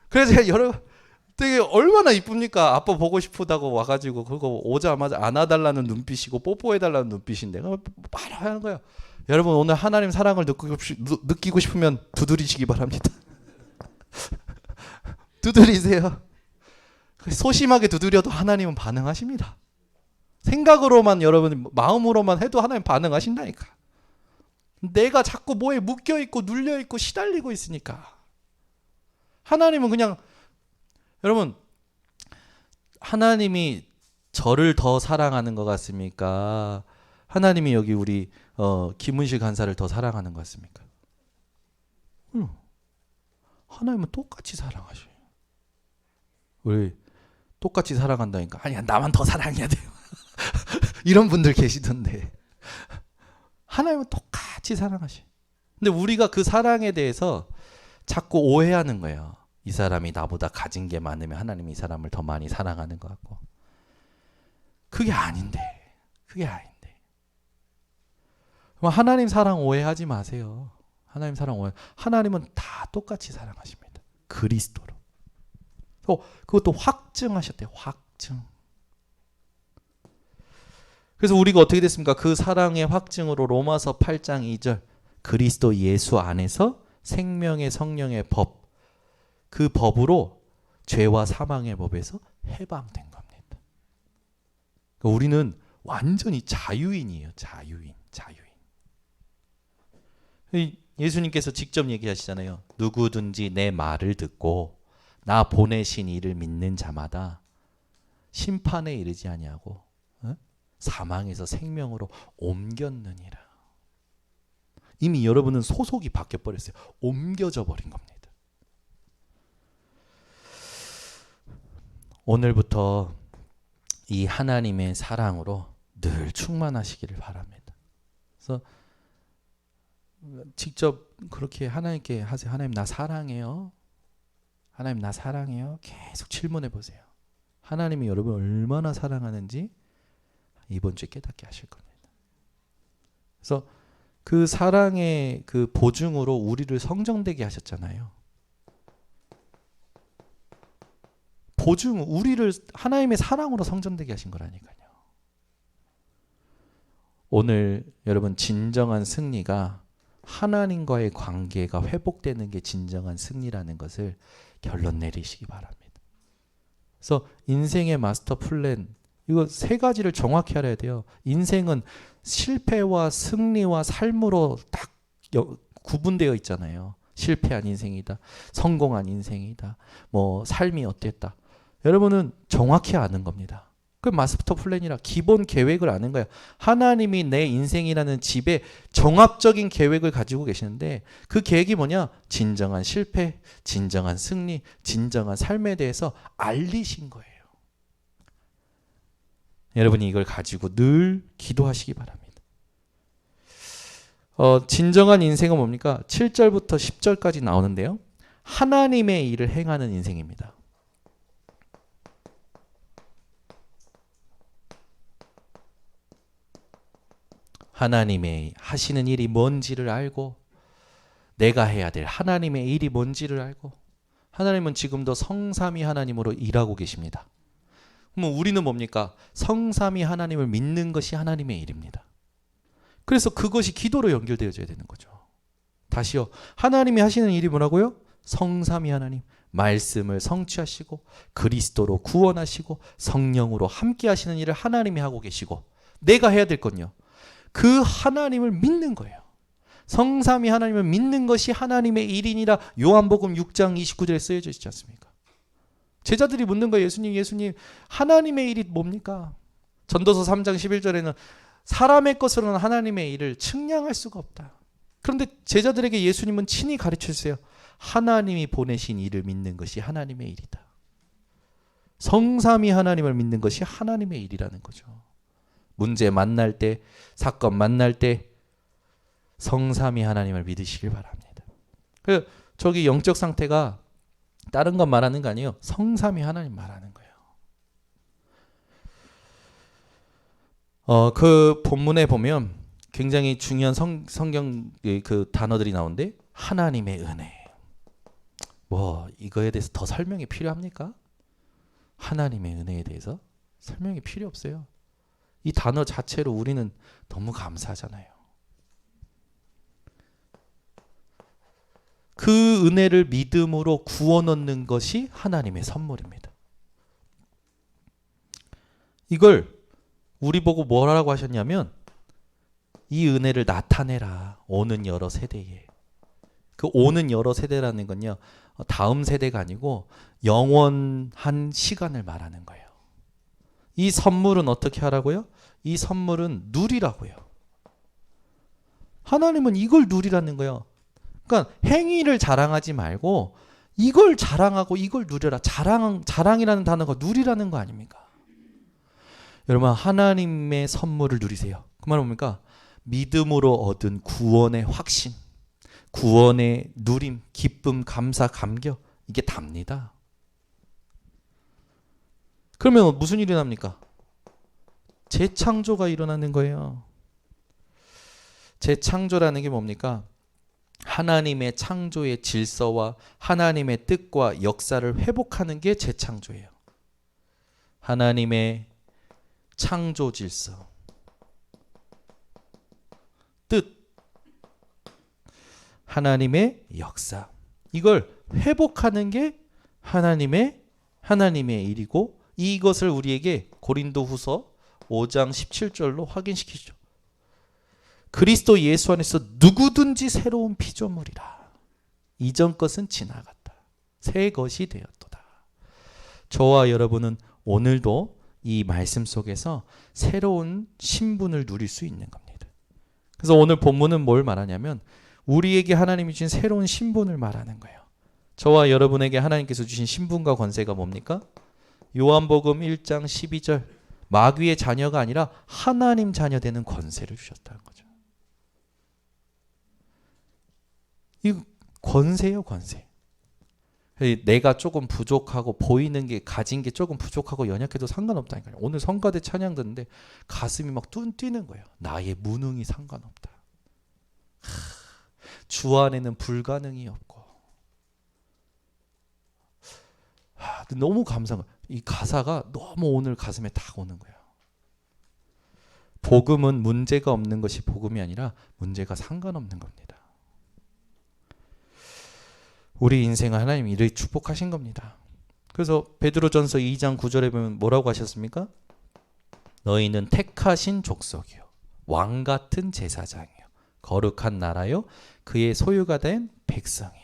그래서 제가 되게 얼마나 이쁩니까? 아빠 보고 싶다고 와가지고 그거 오자마자 안아달라는 눈빛이고 뽀뽀해달라는 눈빛인데 바로 하는 거예요. 여러분 오늘 하나님 사랑을 느끼고 싶으면 두드리시기 바랍니다. 두드리세요. 소심하게 두드려도 하나님은 반응하십니다. 생각으로만 여러분 마음으로만 해도 하나님 반응하신다니까. 내가 자꾸 뭐에 묶여있고 눌려있고 시달리고 있으니까. 하나님은 그냥 여러분 하나님이 저를 더 사랑하는 것 같습니까? 하나님이 여기 우리 김은실 간사를 더 사랑하는 것 같습니까? 하나님은 똑같이 사랑하셔요. 우리 똑같이 사랑한다니까. 아니야, 나만 더 사랑해야 돼요. 이런 분들 계시던데. 하나님은 똑같이 사랑하셔. 근데 우리가 그 사랑에 대해서 자꾸 오해하는 거예요. 이 사람이 나보다 가진 게 많으면 하나님이 이 사람을 더 많이 사랑하는 것 같고. 그게 아닌데. 그게 아닌데. 하나님 사랑 오해하지 마세요. 하나님 사랑 오해. 하나님은 다 똑같이 사랑하십니다. 그리스도로. 그것도 확증하셨대요. 확증. 그래서 우리가 어떻게 됐습니까? 그 사랑의 확증으로 로마서 8장 2절 그리스도 예수 안에서 생명의 성령의 법, 그 법으로 죄와 사망의 법에서 해방된 겁니다. 그러니까 우리는 완전히 자유인이에요. 자유인. 예수님께서 직접 얘기하시잖아요. 누구든지 내 말을 듣고 나 보내신 이를 믿는 자마다 심판에 이르지 아니하고 사망에서 생명으로 옮겼느니라. 이미 여러분은 소속이 바뀌어버렸어요. 옮겨져 버린 겁니다. 오늘부터 이 하나님의 사랑으로 늘 충만하시기를 바랍니다. 그래서 직접 그렇게 하나님께 하세요. 하나님 나 사랑해요. 하나님 나 사랑해요. 계속 질문해 보세요. 하나님이 여러분을 얼마나 사랑하는지 이번 주에 깨닫게 하실 겁니다. 그래서 그 사랑의 그 보증으로 우리를 성정되게 하셨잖아요. 보증, 우리를 하나님의 사랑으로 성전되게 하신 거라니까요. 오늘 여러분 진정한 승리가 하나님과의 관계가 회복되는 게 진정한 승리라는 것을 결론 내리시기 바랍니다. 그래서 인생의 마스터 플랜, 이거 세 가지를 정확히 알아야 돼요. 인생은 실패와 승리와 삶으로 딱 구분되어 있잖아요. 실패한 인생이다. 성공한 인생이다. 뭐 삶이 어땠다. 여러분은 정확히 아는 겁니다. 그 마스터 플랜이라 기본 계획을 아는 거예요. 하나님이 내 인생이라는 집에 종합적인 계획을 가지고 계시는데 그 계획이 뭐냐? 진정한 실패, 진정한 승리, 진정한 삶에 대해서 알리신 거예요. 여러분이 이걸 가지고 늘 기도하시기 바랍니다. 진정한 인생은 뭡니까? 7절부터 10절까지 나오는데요. 하나님의 일을 행하는 인생입니다. 하나님의 하시는 일이 뭔지를 알고 내가 해야 될 하나님의 일이 뭔지를 알고 하나님은 지금도 성삼위 하나님으로 일하고 계십니다. 그럼 우리는 뭡니까? 성삼위 하나님을 믿는 것이 하나님의 일입니다. 그래서 그것이 기도로 연결되어져야 되는 거죠. 다시요. 하나님이 하시는 일이 뭐라고요? 성삼위 하나님. 말씀을 성취하시고 그리스도로 구원하시고 성령으로 함께 하시는 일을 하나님이 하고 계시고 내가 해야 될 건요. 그 하나님을 믿는 거예요. 성삼위 하나님을 믿는 것이 하나님의 일이니라 요한복음 6장 29절에 쓰여져 있지 않습니까? 제자들이 묻는 거예요. 예수님 하나님의 일이 뭡니까? 전도서 3장 11절에는 사람의 것으로는 하나님의 일을 측량할 수가 없다. 그런데 제자들에게 예수님은 친히 가르쳐주세요. 하나님이 보내신 일을 믿는 것이 하나님의 일이다. 성삼위 하나님을 믿는 것이 하나님의 일이라는 거죠. 문제 만날 때, 사건 만날 때 성삼위 하나님을 믿으시길 바랍니다. 저기 영적 상태가 다른 건 말하는 거 아니에요. 성삼위 하나님 말하는 거예요. 그 본문에 보면 굉장히 중요한 성경 그 단어들이 나오는데 하나님의 은혜. 뭐 이거에 대해서 더 설명이 필요합니까? 하나님의 은혜에 대해서 설명이 필요 없어요. 이 단어 자체로 우리는 너무 감사하잖아요. 그 은혜를 믿음으로 구원 얻는 것이 하나님의 선물입니다. 이걸 우리 보고 뭐라고 하셨냐면 이 은혜를 나타내라. 오는 여러 세대에. 그 오는 여러 세대라는 건요. 다음 세대가 아니고 영원한 시간을 말하는 거예요. 이 선물은 어떻게 하라고요? 이 선물은 누리라고요. 하나님은 이걸 누리라는 거예요. 그러니까 행위를 자랑하지 말고 이걸 자랑하고 이걸 누려라. 자랑이라는 단어가 누리라는 거 아닙니까? 여러분, 하나님의 선물을 누리세요. 그 말은 뭡니까? 믿음으로 얻은 구원의 확신, 구원의 누림, 기쁨, 감사, 감격, 이게 답니다. 그러면 무슨 일이 납니까? 재창조가 일어나는 거예요. 재창조라는 게 뭡니까? 하나님의 창조의 질서와 하나님의 뜻과 역사를 회복하는 게 재창조예요. 하나님의 창조 질서, 뜻, 하나님의 역사, 이걸 회복하는 게 하나님의 일이고, 이것을 우리에게 고린도후서 5장 17절로 확인시키죠. 그리스도 예수 안에서 누구든지 새로운 피조물이라. 이전 것은 지나갔다. 새 것이 되었도다. 저와 여러분은 오늘도 이 말씀 속에서 새로운 신분을 누릴 수 있는 겁니다. 그래서 오늘 본문은 뭘 말하냐면 우리에게 하나님이 주신 새로운 신분을 말하는 거예요. 저와 여러분에게 하나님께서 주신 신분과 권세가 뭡니까? 요한복음 1장 12절, 마귀의 자녀가 아니라 하나님 자녀 되는 권세를 주셨다는 거죠. 이 권세요, 권세. 내가 조금 부족하고 보이는 게, 가진 게 조금 부족하고 연약해도 상관없다니까요. 오늘 성가대 찬양 듣는데 가슴이 막 뛰는 거예요. 나의 무능이 상관없다. 주 안에는 불가능이 없고. 너무 감사한 거예요. 이 가사가 너무 오늘 가슴에 딱 오는 거예요. 복음은 문제가 없는 것이 복음이 아니라 문제가 상관없는 겁니다. 우리 인생은 하나님이 이를 축복하신 겁니다. 그래서 베드로전서 2장 9절에 보면 뭐라고 하셨습니까? 너희는 택하신 족속이요, 왕 같은 제사장이요, 거룩한 나라요, 그의 소유가 된 백성이니.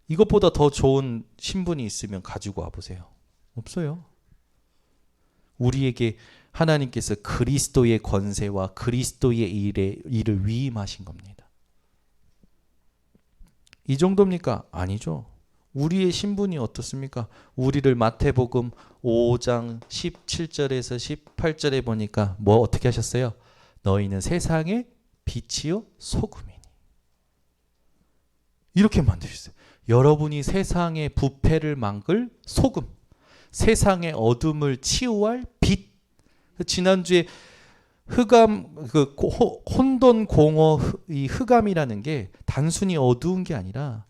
이것보다 더 좋은 신분이 있으면 가지고 와보세요. 없어요. 우리에게 하나님께서 그리스도의 권세와 그리스도의 일을 위임하신 겁니다. 이 정도입니까? 아니죠. 우리의 신분이 어떻습니까? 우리를 마태복음 5장 17절에서 18절에 보니까 뭐 어떻게 하셨어요? 너희는 세상의 빛이요 소금이니. 이렇게 만드셨어요. 여러분이 세상의 부패를 막을 소금, 세상의 어둠을 치유할 빛. 지난주에 흑암, 혼돈공허, 이 흑암이라는 게 단순히 어두운 게 아니라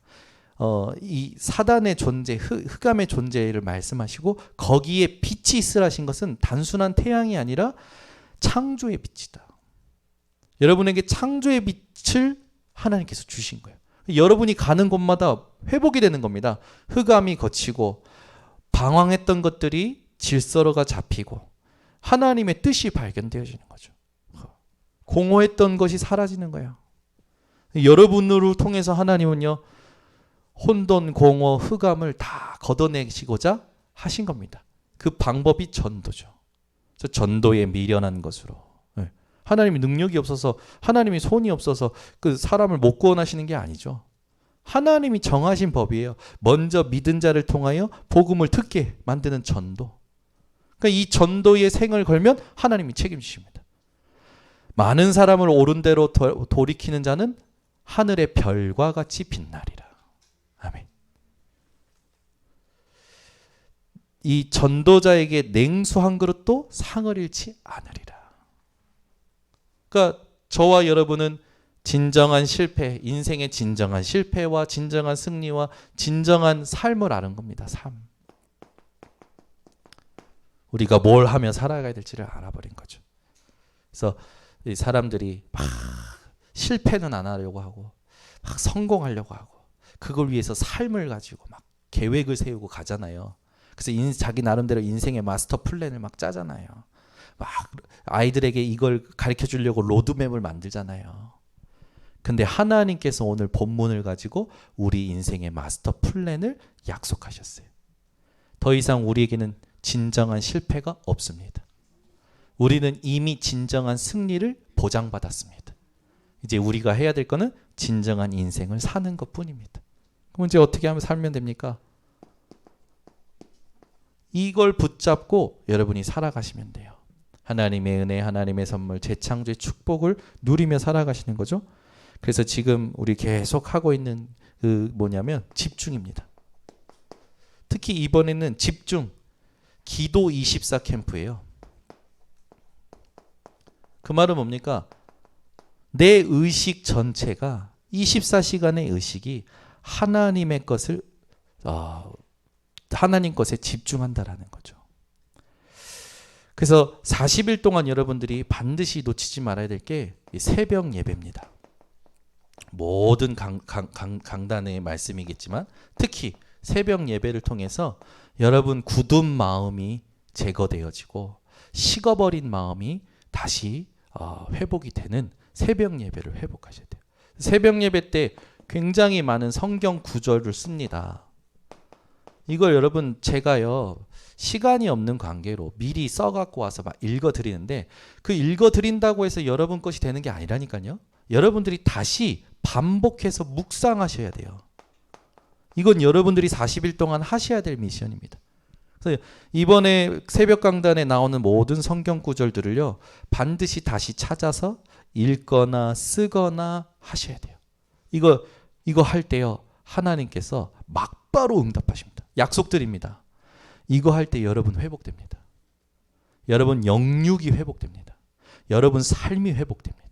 이 사단의 존재, 흑암의 존재를 말씀하시고 거기에 빛이 있으라신 것은 단순한 태양이 아니라 창조의 빛이다. 여러분에게 창조의 빛을 하나님께서 주신 거예요. 여러분이 가는 곳마다 회복이 되는 겁니다. 흑암이 걷히고 방황했던 것들이 질서로가 잡히고 하나님의 뜻이 발견되어지는 거죠. 공허했던 것이 사라지는 거예요. 여러분을 통해서 하나님은요, 혼돈, 공허, 흑암을 다 걷어내시고자 하신 겁니다. 그 방법이 전도죠. 전도에 미련한 것으로. 하나님이 능력이 없어서, 하나님이 손이 없어서 그 사람을 못 구원하시는 게 아니죠. 하나님이 정하신 법이에요. 먼저 믿은 자를 통하여 복음을 듣게 만드는 전도. 그러니까 이 전도의 생을 걸면 하나님이 책임지십니다. 많은 사람을 옳은 대로 돌이키는 자는 하늘의 별과 같이 빛나리라. 아멘. 이 전도자에게 냉수 한 그릇도 상을 잃지 않으리라. 그러니까 저와 여러분은 진정한 실패, 인생의 진정한 실패와 진정한 승리와 진정한 삶을 아는 겁니다. 삶. 우리가 뭘 하며 살아가야 될지를 알아버린 거죠. 그래서 이 사람들이 막 실패는 안 하려고 하고 막 성공하려고 하고 그걸 위해서 삶을 가지고 막 계획을 세우고 가잖아요. 그래서 자기 나름대로 인생의 마스터 플랜을 막 짜잖아요. 막 아이들에게 이걸 가르쳐 주려고 로드맵을 만들잖아요. 근데 하나님께서 오늘 본문을 가지고 우리 인생의 마스터 플랜을 약속하셨어요. 더 이상 우리에게는 진정한 실패가 없습니다. 우리는 이미 진정한 승리를 보장받았습니다. 이제 우리가 해야 될 거는 진정한 인생을 사는 것뿐입니다. 그럼 이제 어떻게 하면 살면 됩니까? 이걸 붙잡고 여러분이 살아가시면 돼요. 하나님의 은혜, 하나님의 선물, 재창조의 축복을 누리며 살아가시는 거죠. 그래서 지금 우리 계속 하고 있는 그 뭐냐면 집중입니다. 특히 이번에는 집중, 기도 24 캠프예요. 그 말은 뭡니까? 내 의식 전체가 24시간의 의식이 하나님의 것을 하나님 것에 집중한다라는 거죠. 그래서 40일 동안 여러분들이 반드시 놓치지 말아야 될 게 새벽 예배입니다. 모든 강단의 말씀이겠지만 특히 새벽 예배를 통해서 여러분 굳은 마음이 제거되어지고 식어버린 마음이 다시 회복이 되는 새벽 예배를 회복하셔야 돼요. 새벽 예배 때 굉장히 많은 성경 구절을 씁니다. 이걸 여러분 제가요 시간이 없는 관계로 미리 써갖고 와서 막 읽어드리는데 그 읽어드린다고 해서 여러분 것이 되는 게 아니라니까요. 여러분들이 다시 반복해서 묵상하셔야 돼요. 이건 여러분들이 40일 동안 하셔야 될 미션입니다. 그래서 이번에 새벽 강단에 나오는 모든 성경 구절들을요 반드시 다시 찾아서 읽거나 쓰거나 하셔야 돼요. 이거 할 때요 하나님께서 막바로 응답하십니다. 약속드립니다. 이거 할 때 여러분 회복됩니다. 여러분 영육이 회복됩니다. 여러분 삶이 회복됩니다.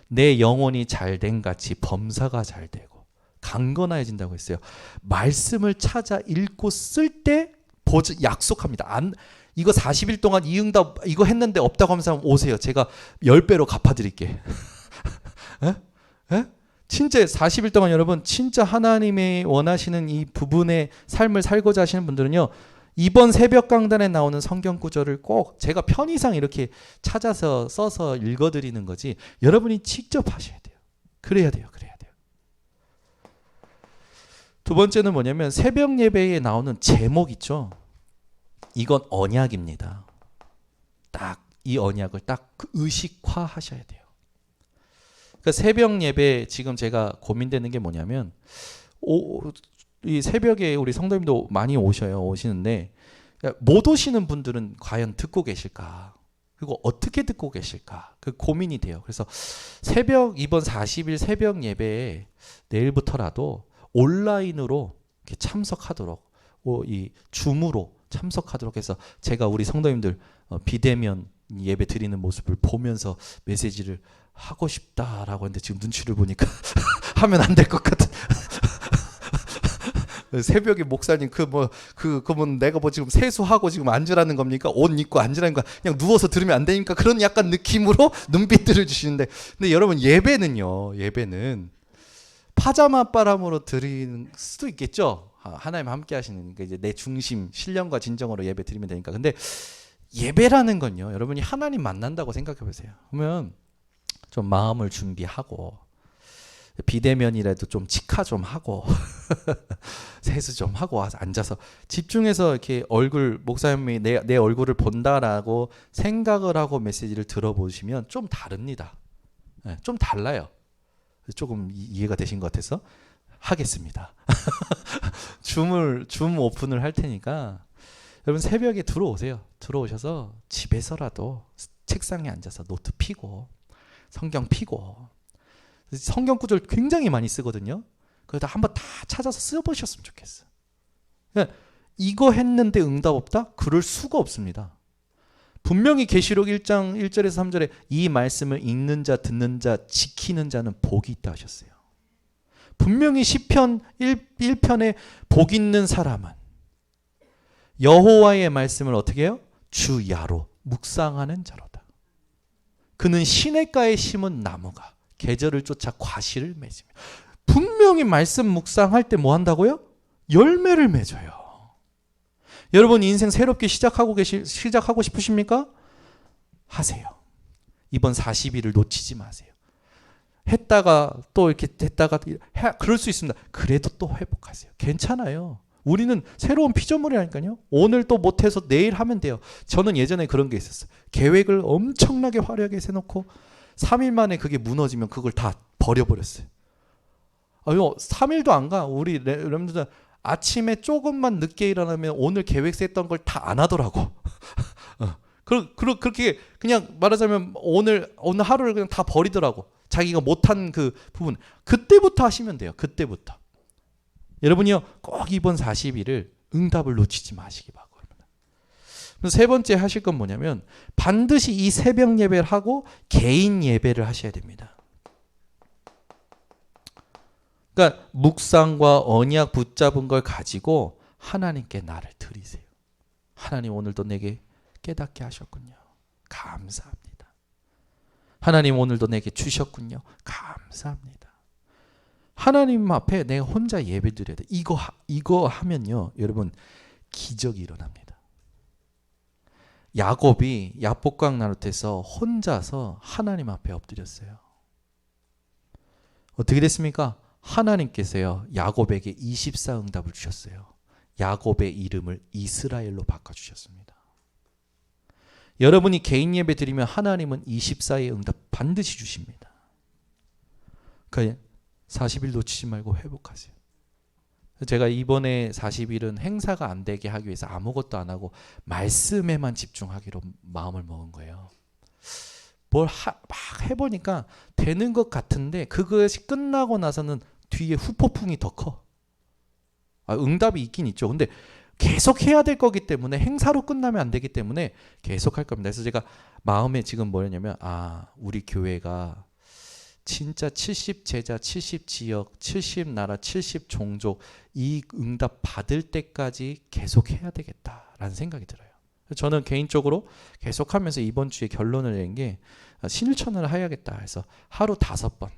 내 영혼이 잘된 같이 범사가 잘 되고 강건해진다고 했어요. 말씀을 찾아 읽고 쓸 때 약속합니다. 이거 40일 동안 이 응답 이거 했는데 없다고 하는 사람 오세요. 제가 10배로 갚아드릴게. 에? 진짜 40일 동안 여러분 진짜 하나님의 원하시는 이 부분의 삶을 살고자 하시는 분들은요. 이번 새벽 강단에 나오는 성경 구절을 꼭 제가 편의상 이렇게 찾아서 써서 읽어드리는 거지 여러분이 직접 하셔야 돼요. 그래야 돼요. 두 번째는 뭐냐면 새벽 예배에 나오는 제목 있죠. 이건 언약입니다. 딱 이 언약을 딱 의식화하셔야 돼요. 그러니까 새벽 예배 지금 제가 고민되는 게 뭐냐면 이 새벽에 우리 성도님도 많이 오시는데 못 오시는 분들은 과연 듣고 계실까? 그리고 어떻게 듣고 계실까? 그 고민이 돼요. 그래서 이번 40일 새벽 예배에 내일부터라도 온라인으로 이렇게 참석하도록 이 줌으로 참석하도록 해서 제가 우리 성도님들 비대면 예배 드리는 모습을 보면서 메시지를 하고 싶다라고 했는데 지금 눈치를 보니까 하면 안 될 것 같은. 새벽에 목사님 그분 내가 뭐 지금 세수하고 지금 앉으라는 겁니까? 옷 입고 앉으라는 거 그냥 누워서 들으면 안 되니까 그런 약간 느낌으로 눈빛들을 주시는데 근데 여러분 예배는 파자마 바람으로 드리는 수도 있겠죠. 하나님 함께 하시는 이제 내 중심 신령과 진정으로 예배 드리면 되니까. 근데 예배라는 건요. 여러분이 하나님 만난다고 생각해 보세요. 그러면 좀 마음을 준비하고 비대면이라도 좀 직화 좀 하고 세수 좀 하고 와서 앉아서 집중해서 이렇게 목사님이 내 얼굴을 본다라고 생각을 하고 메시지를 들어보시면 좀 다릅니다. 네, 좀 달라요. 조금 이해가 되신 것 같아서 하겠습니다. 줌 오픈을 할 테니까 여러분 새벽에 들어오세요. 들어오셔서 집에서라도 책상에 앉아서 노트 피고 성경 피고 성경 구절 굉장히 많이 쓰거든요. 그러다 한번 다 찾아서 써보셨으면 좋겠어요. 이거 했는데 응답 없다? 그럴 수가 없습니다. 분명히 계시록 1장 1절에서 3절에 이 말씀을 읽는 자 듣는 자 지키는 자는 복이 있다 하셨어요. 분명히 시편 1편에 복 있는 사람은 여호와의 말씀을 어떻게 해요? 주야로 묵상하는 자로다. 그는 시냇가에 심은 나무가 계절을 쫓아 과실을 맺으며 분명히 말씀 묵상할 때 뭐 한다고요? 열매를 맺어요. 여러분 인생 새롭게 시작하고 싶으십니까? 하세요. 이번 40일을 놓치지 마세요. 했다가 또 이렇게 됐다가 그럴 수 있습니다. 그래도 또 회복하세요. 괜찮아요. 우리는 새로운 피조물이라니까요. 오늘 또 못해서 내일 하면 돼요. 저는 예전에 그런 게 있었어요. 계획을 엄청나게 화려하게 세놓고 3일 만에 그게 무너지면 그걸 다 버려버렸어요. 아유, 3일도 안 가. 우리 여러분들 아침에 조금만 늦게 일어나면 오늘 계획 셌던 걸 다 안 하더라고. 그렇게 그냥 말하자면 오늘 하루를 그냥 다 버리더라고. 자기가 못한 그 부분. 그때부터 하시면 돼요. 그때부터. 여러분이요, 꼭 이번 40일을 응답을 놓치지 마시기 바랍니다. 세 번째 하실 건 뭐냐면 반드시 이 새벽 예배를 하고 개인 예배를 하셔야 됩니다. 그러니까 묵상과 언약 붙잡은 걸 가지고 하나님께 나를 드리세요. 하나님 오늘도 내게 깨닫게 하셨군요. 감사합니다. 하나님 오늘도 내게 주셨군요. 감사합니다. 하나님 앞에 내가 혼자 예배 드려야 돼. 이거 하면요, 여러분 기적이 일어납니다. 야곱이 야복강 나룻에서 혼자서 하나님 앞에 엎드렸어요. 어떻게 됐습니까? 하나님께서요, 야곱에게 24응답을 주셨어요. 야곱의 이름을 이스라엘로 바꿔주셨습니다. 여러분이 개인 예배 드리면 하나님은 24의 응답 반드시 주십니다. 그러니까 40일 놓치지 말고 회복하세요. 제가 이번에 40일은 행사가 안 되게 하기 위해서 아무것도 안 하고 말씀에만 집중하기로 마음을 먹은 거예요. 뭘 막 해보니까 되는 것 같은데 그것이 끝나고 나서는 뒤에 후폭풍이 더 커. 응답이 있긴 있죠. 근데 계속 해야 될 거기 때문에 행사로 끝나면 안 되기 때문에 계속 할 겁니다. 그래서 제가 마음에 지금 뭐였냐면 우리 교회가 진짜 70제자, 70지역, 70나라, 70종족 이 응답 받을 때까지 계속 해야 되겠다라는 생각이 들어요. 저는 개인적으로 계속하면서 이번 주에 결론을 낸 게 신일천을 해야겠다 해서 하루 5번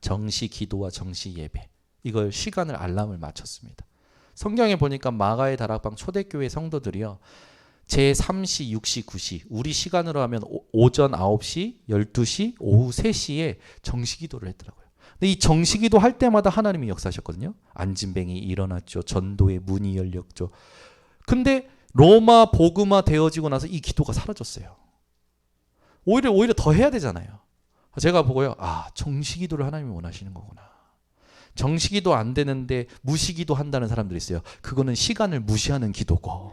정시 기도와 정시 예배 이걸 시간을 알람을 맞췄습니다. 성경에 보니까 마가의 다락방 초대교회 성도들이요, 제3시, 6시, 9시 우리 시간으로 하면 오전 9시, 12시, 오후 3시에 정시기도를 했더라고요. 근데 이 정시기도 할 때마다 하나님이 역사하셨거든요. 안진뱅이 일어났죠. 전도의 문이 열렸죠. 근데 로마 복음화 되어지고 나서 이 기도가 사라졌어요. 오히려 더 해야 되잖아요. 제가 보고요, 정시기도를 하나님이 원하시는 거구나. 정시기도 안 되는데 무시기도 한다는 사람들이 있어요. 그거는 시간을 무시하는 기도고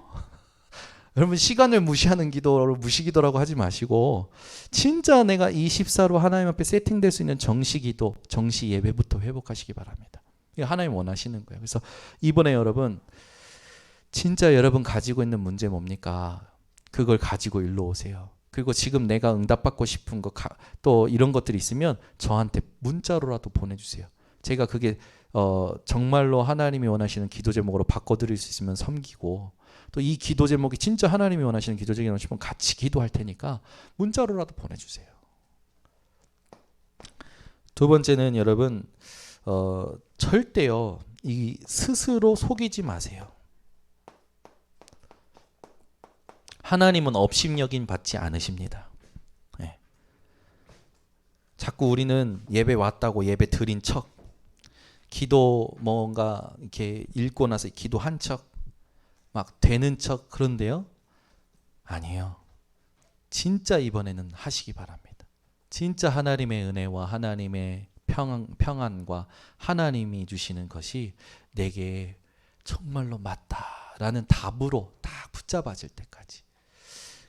여러분, 시간을 무시하는 기도를 무시기도라고 하지 마시고 진짜 내가 24로 하나님 앞에 세팅될 수 있는 정시기도, 정시 예배부터 회복하시기 바랍니다. 이게 하나님 원하시는 거예요. 그래서 이번에 여러분 진짜 여러분 가지고 있는 문제 뭡니까? 그걸 가지고 일로 오세요. 그리고 지금 내가 응답받고 싶은 거 또 이런 것들이 있으면 저한테 문자로라도 보내주세요. 제가 그게 정말로 하나님이 원하시는 기도 제목으로 바꿔드릴 수 있으면 섬기고 또 이 기도 제목이 진짜 하나님이 원하시는 기도 제목이라고 싶으면 같이 기도할 테니까 문자로라도 보내주세요. 두 번째는 여러분 절대요 이 스스로 속이지 마세요. 하나님은 업신여김 받지 않으십니다. 네. 자꾸 우리는 예배 왔다고 예배 드린 척, 기도 뭔가 이렇게 읽고 나서 기도한 척, 막 되는 척 그런데요. 아니에요. 진짜 이번에는 하시기 바랍니다. 진짜 하나님의 은혜와 하나님의 평안과 하나님이 주시는 것이 내게 정말로 맞다라는 답으로 딱 붙잡아질 때까지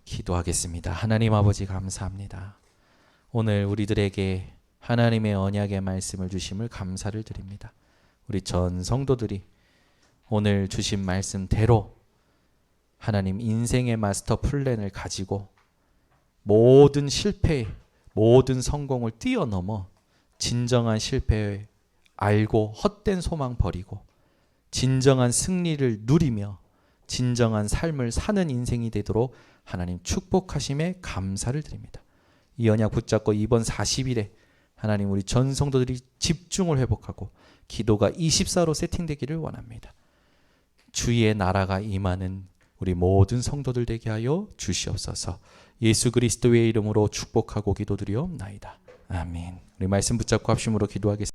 기도하겠습니다. 하나님 아버지 감사합니다. 오늘 우리들에게 하나님의 언약의 말씀을 주심을 감사를 드립니다. 우리 전 성도들이 오늘 주신 말씀대로 하나님 인생의 마스터 플랜을 가지고 모든 실패, 모든 성공을 뛰어넘어 진정한 실패를 알고 헛된 소망 버리고 진정한 승리를 누리며 진정한 삶을 사는 인생이 되도록 하나님 축복하심에 감사를 드립니다. 이 언약 붙잡고 이번 40일에 하나님 우리 전 성도들이 집중을 회복하고 기도가 24로 세팅되기를 원합니다. 주의 나라가 임하는 우리 모든 성도들 되게 하여 주시옵소서. 예수 그리스도의 이름으로 축복하고 기도드리옵나이다. 아멘. 우리 말씀 붙잡고 합심으로 기도하겠습니다.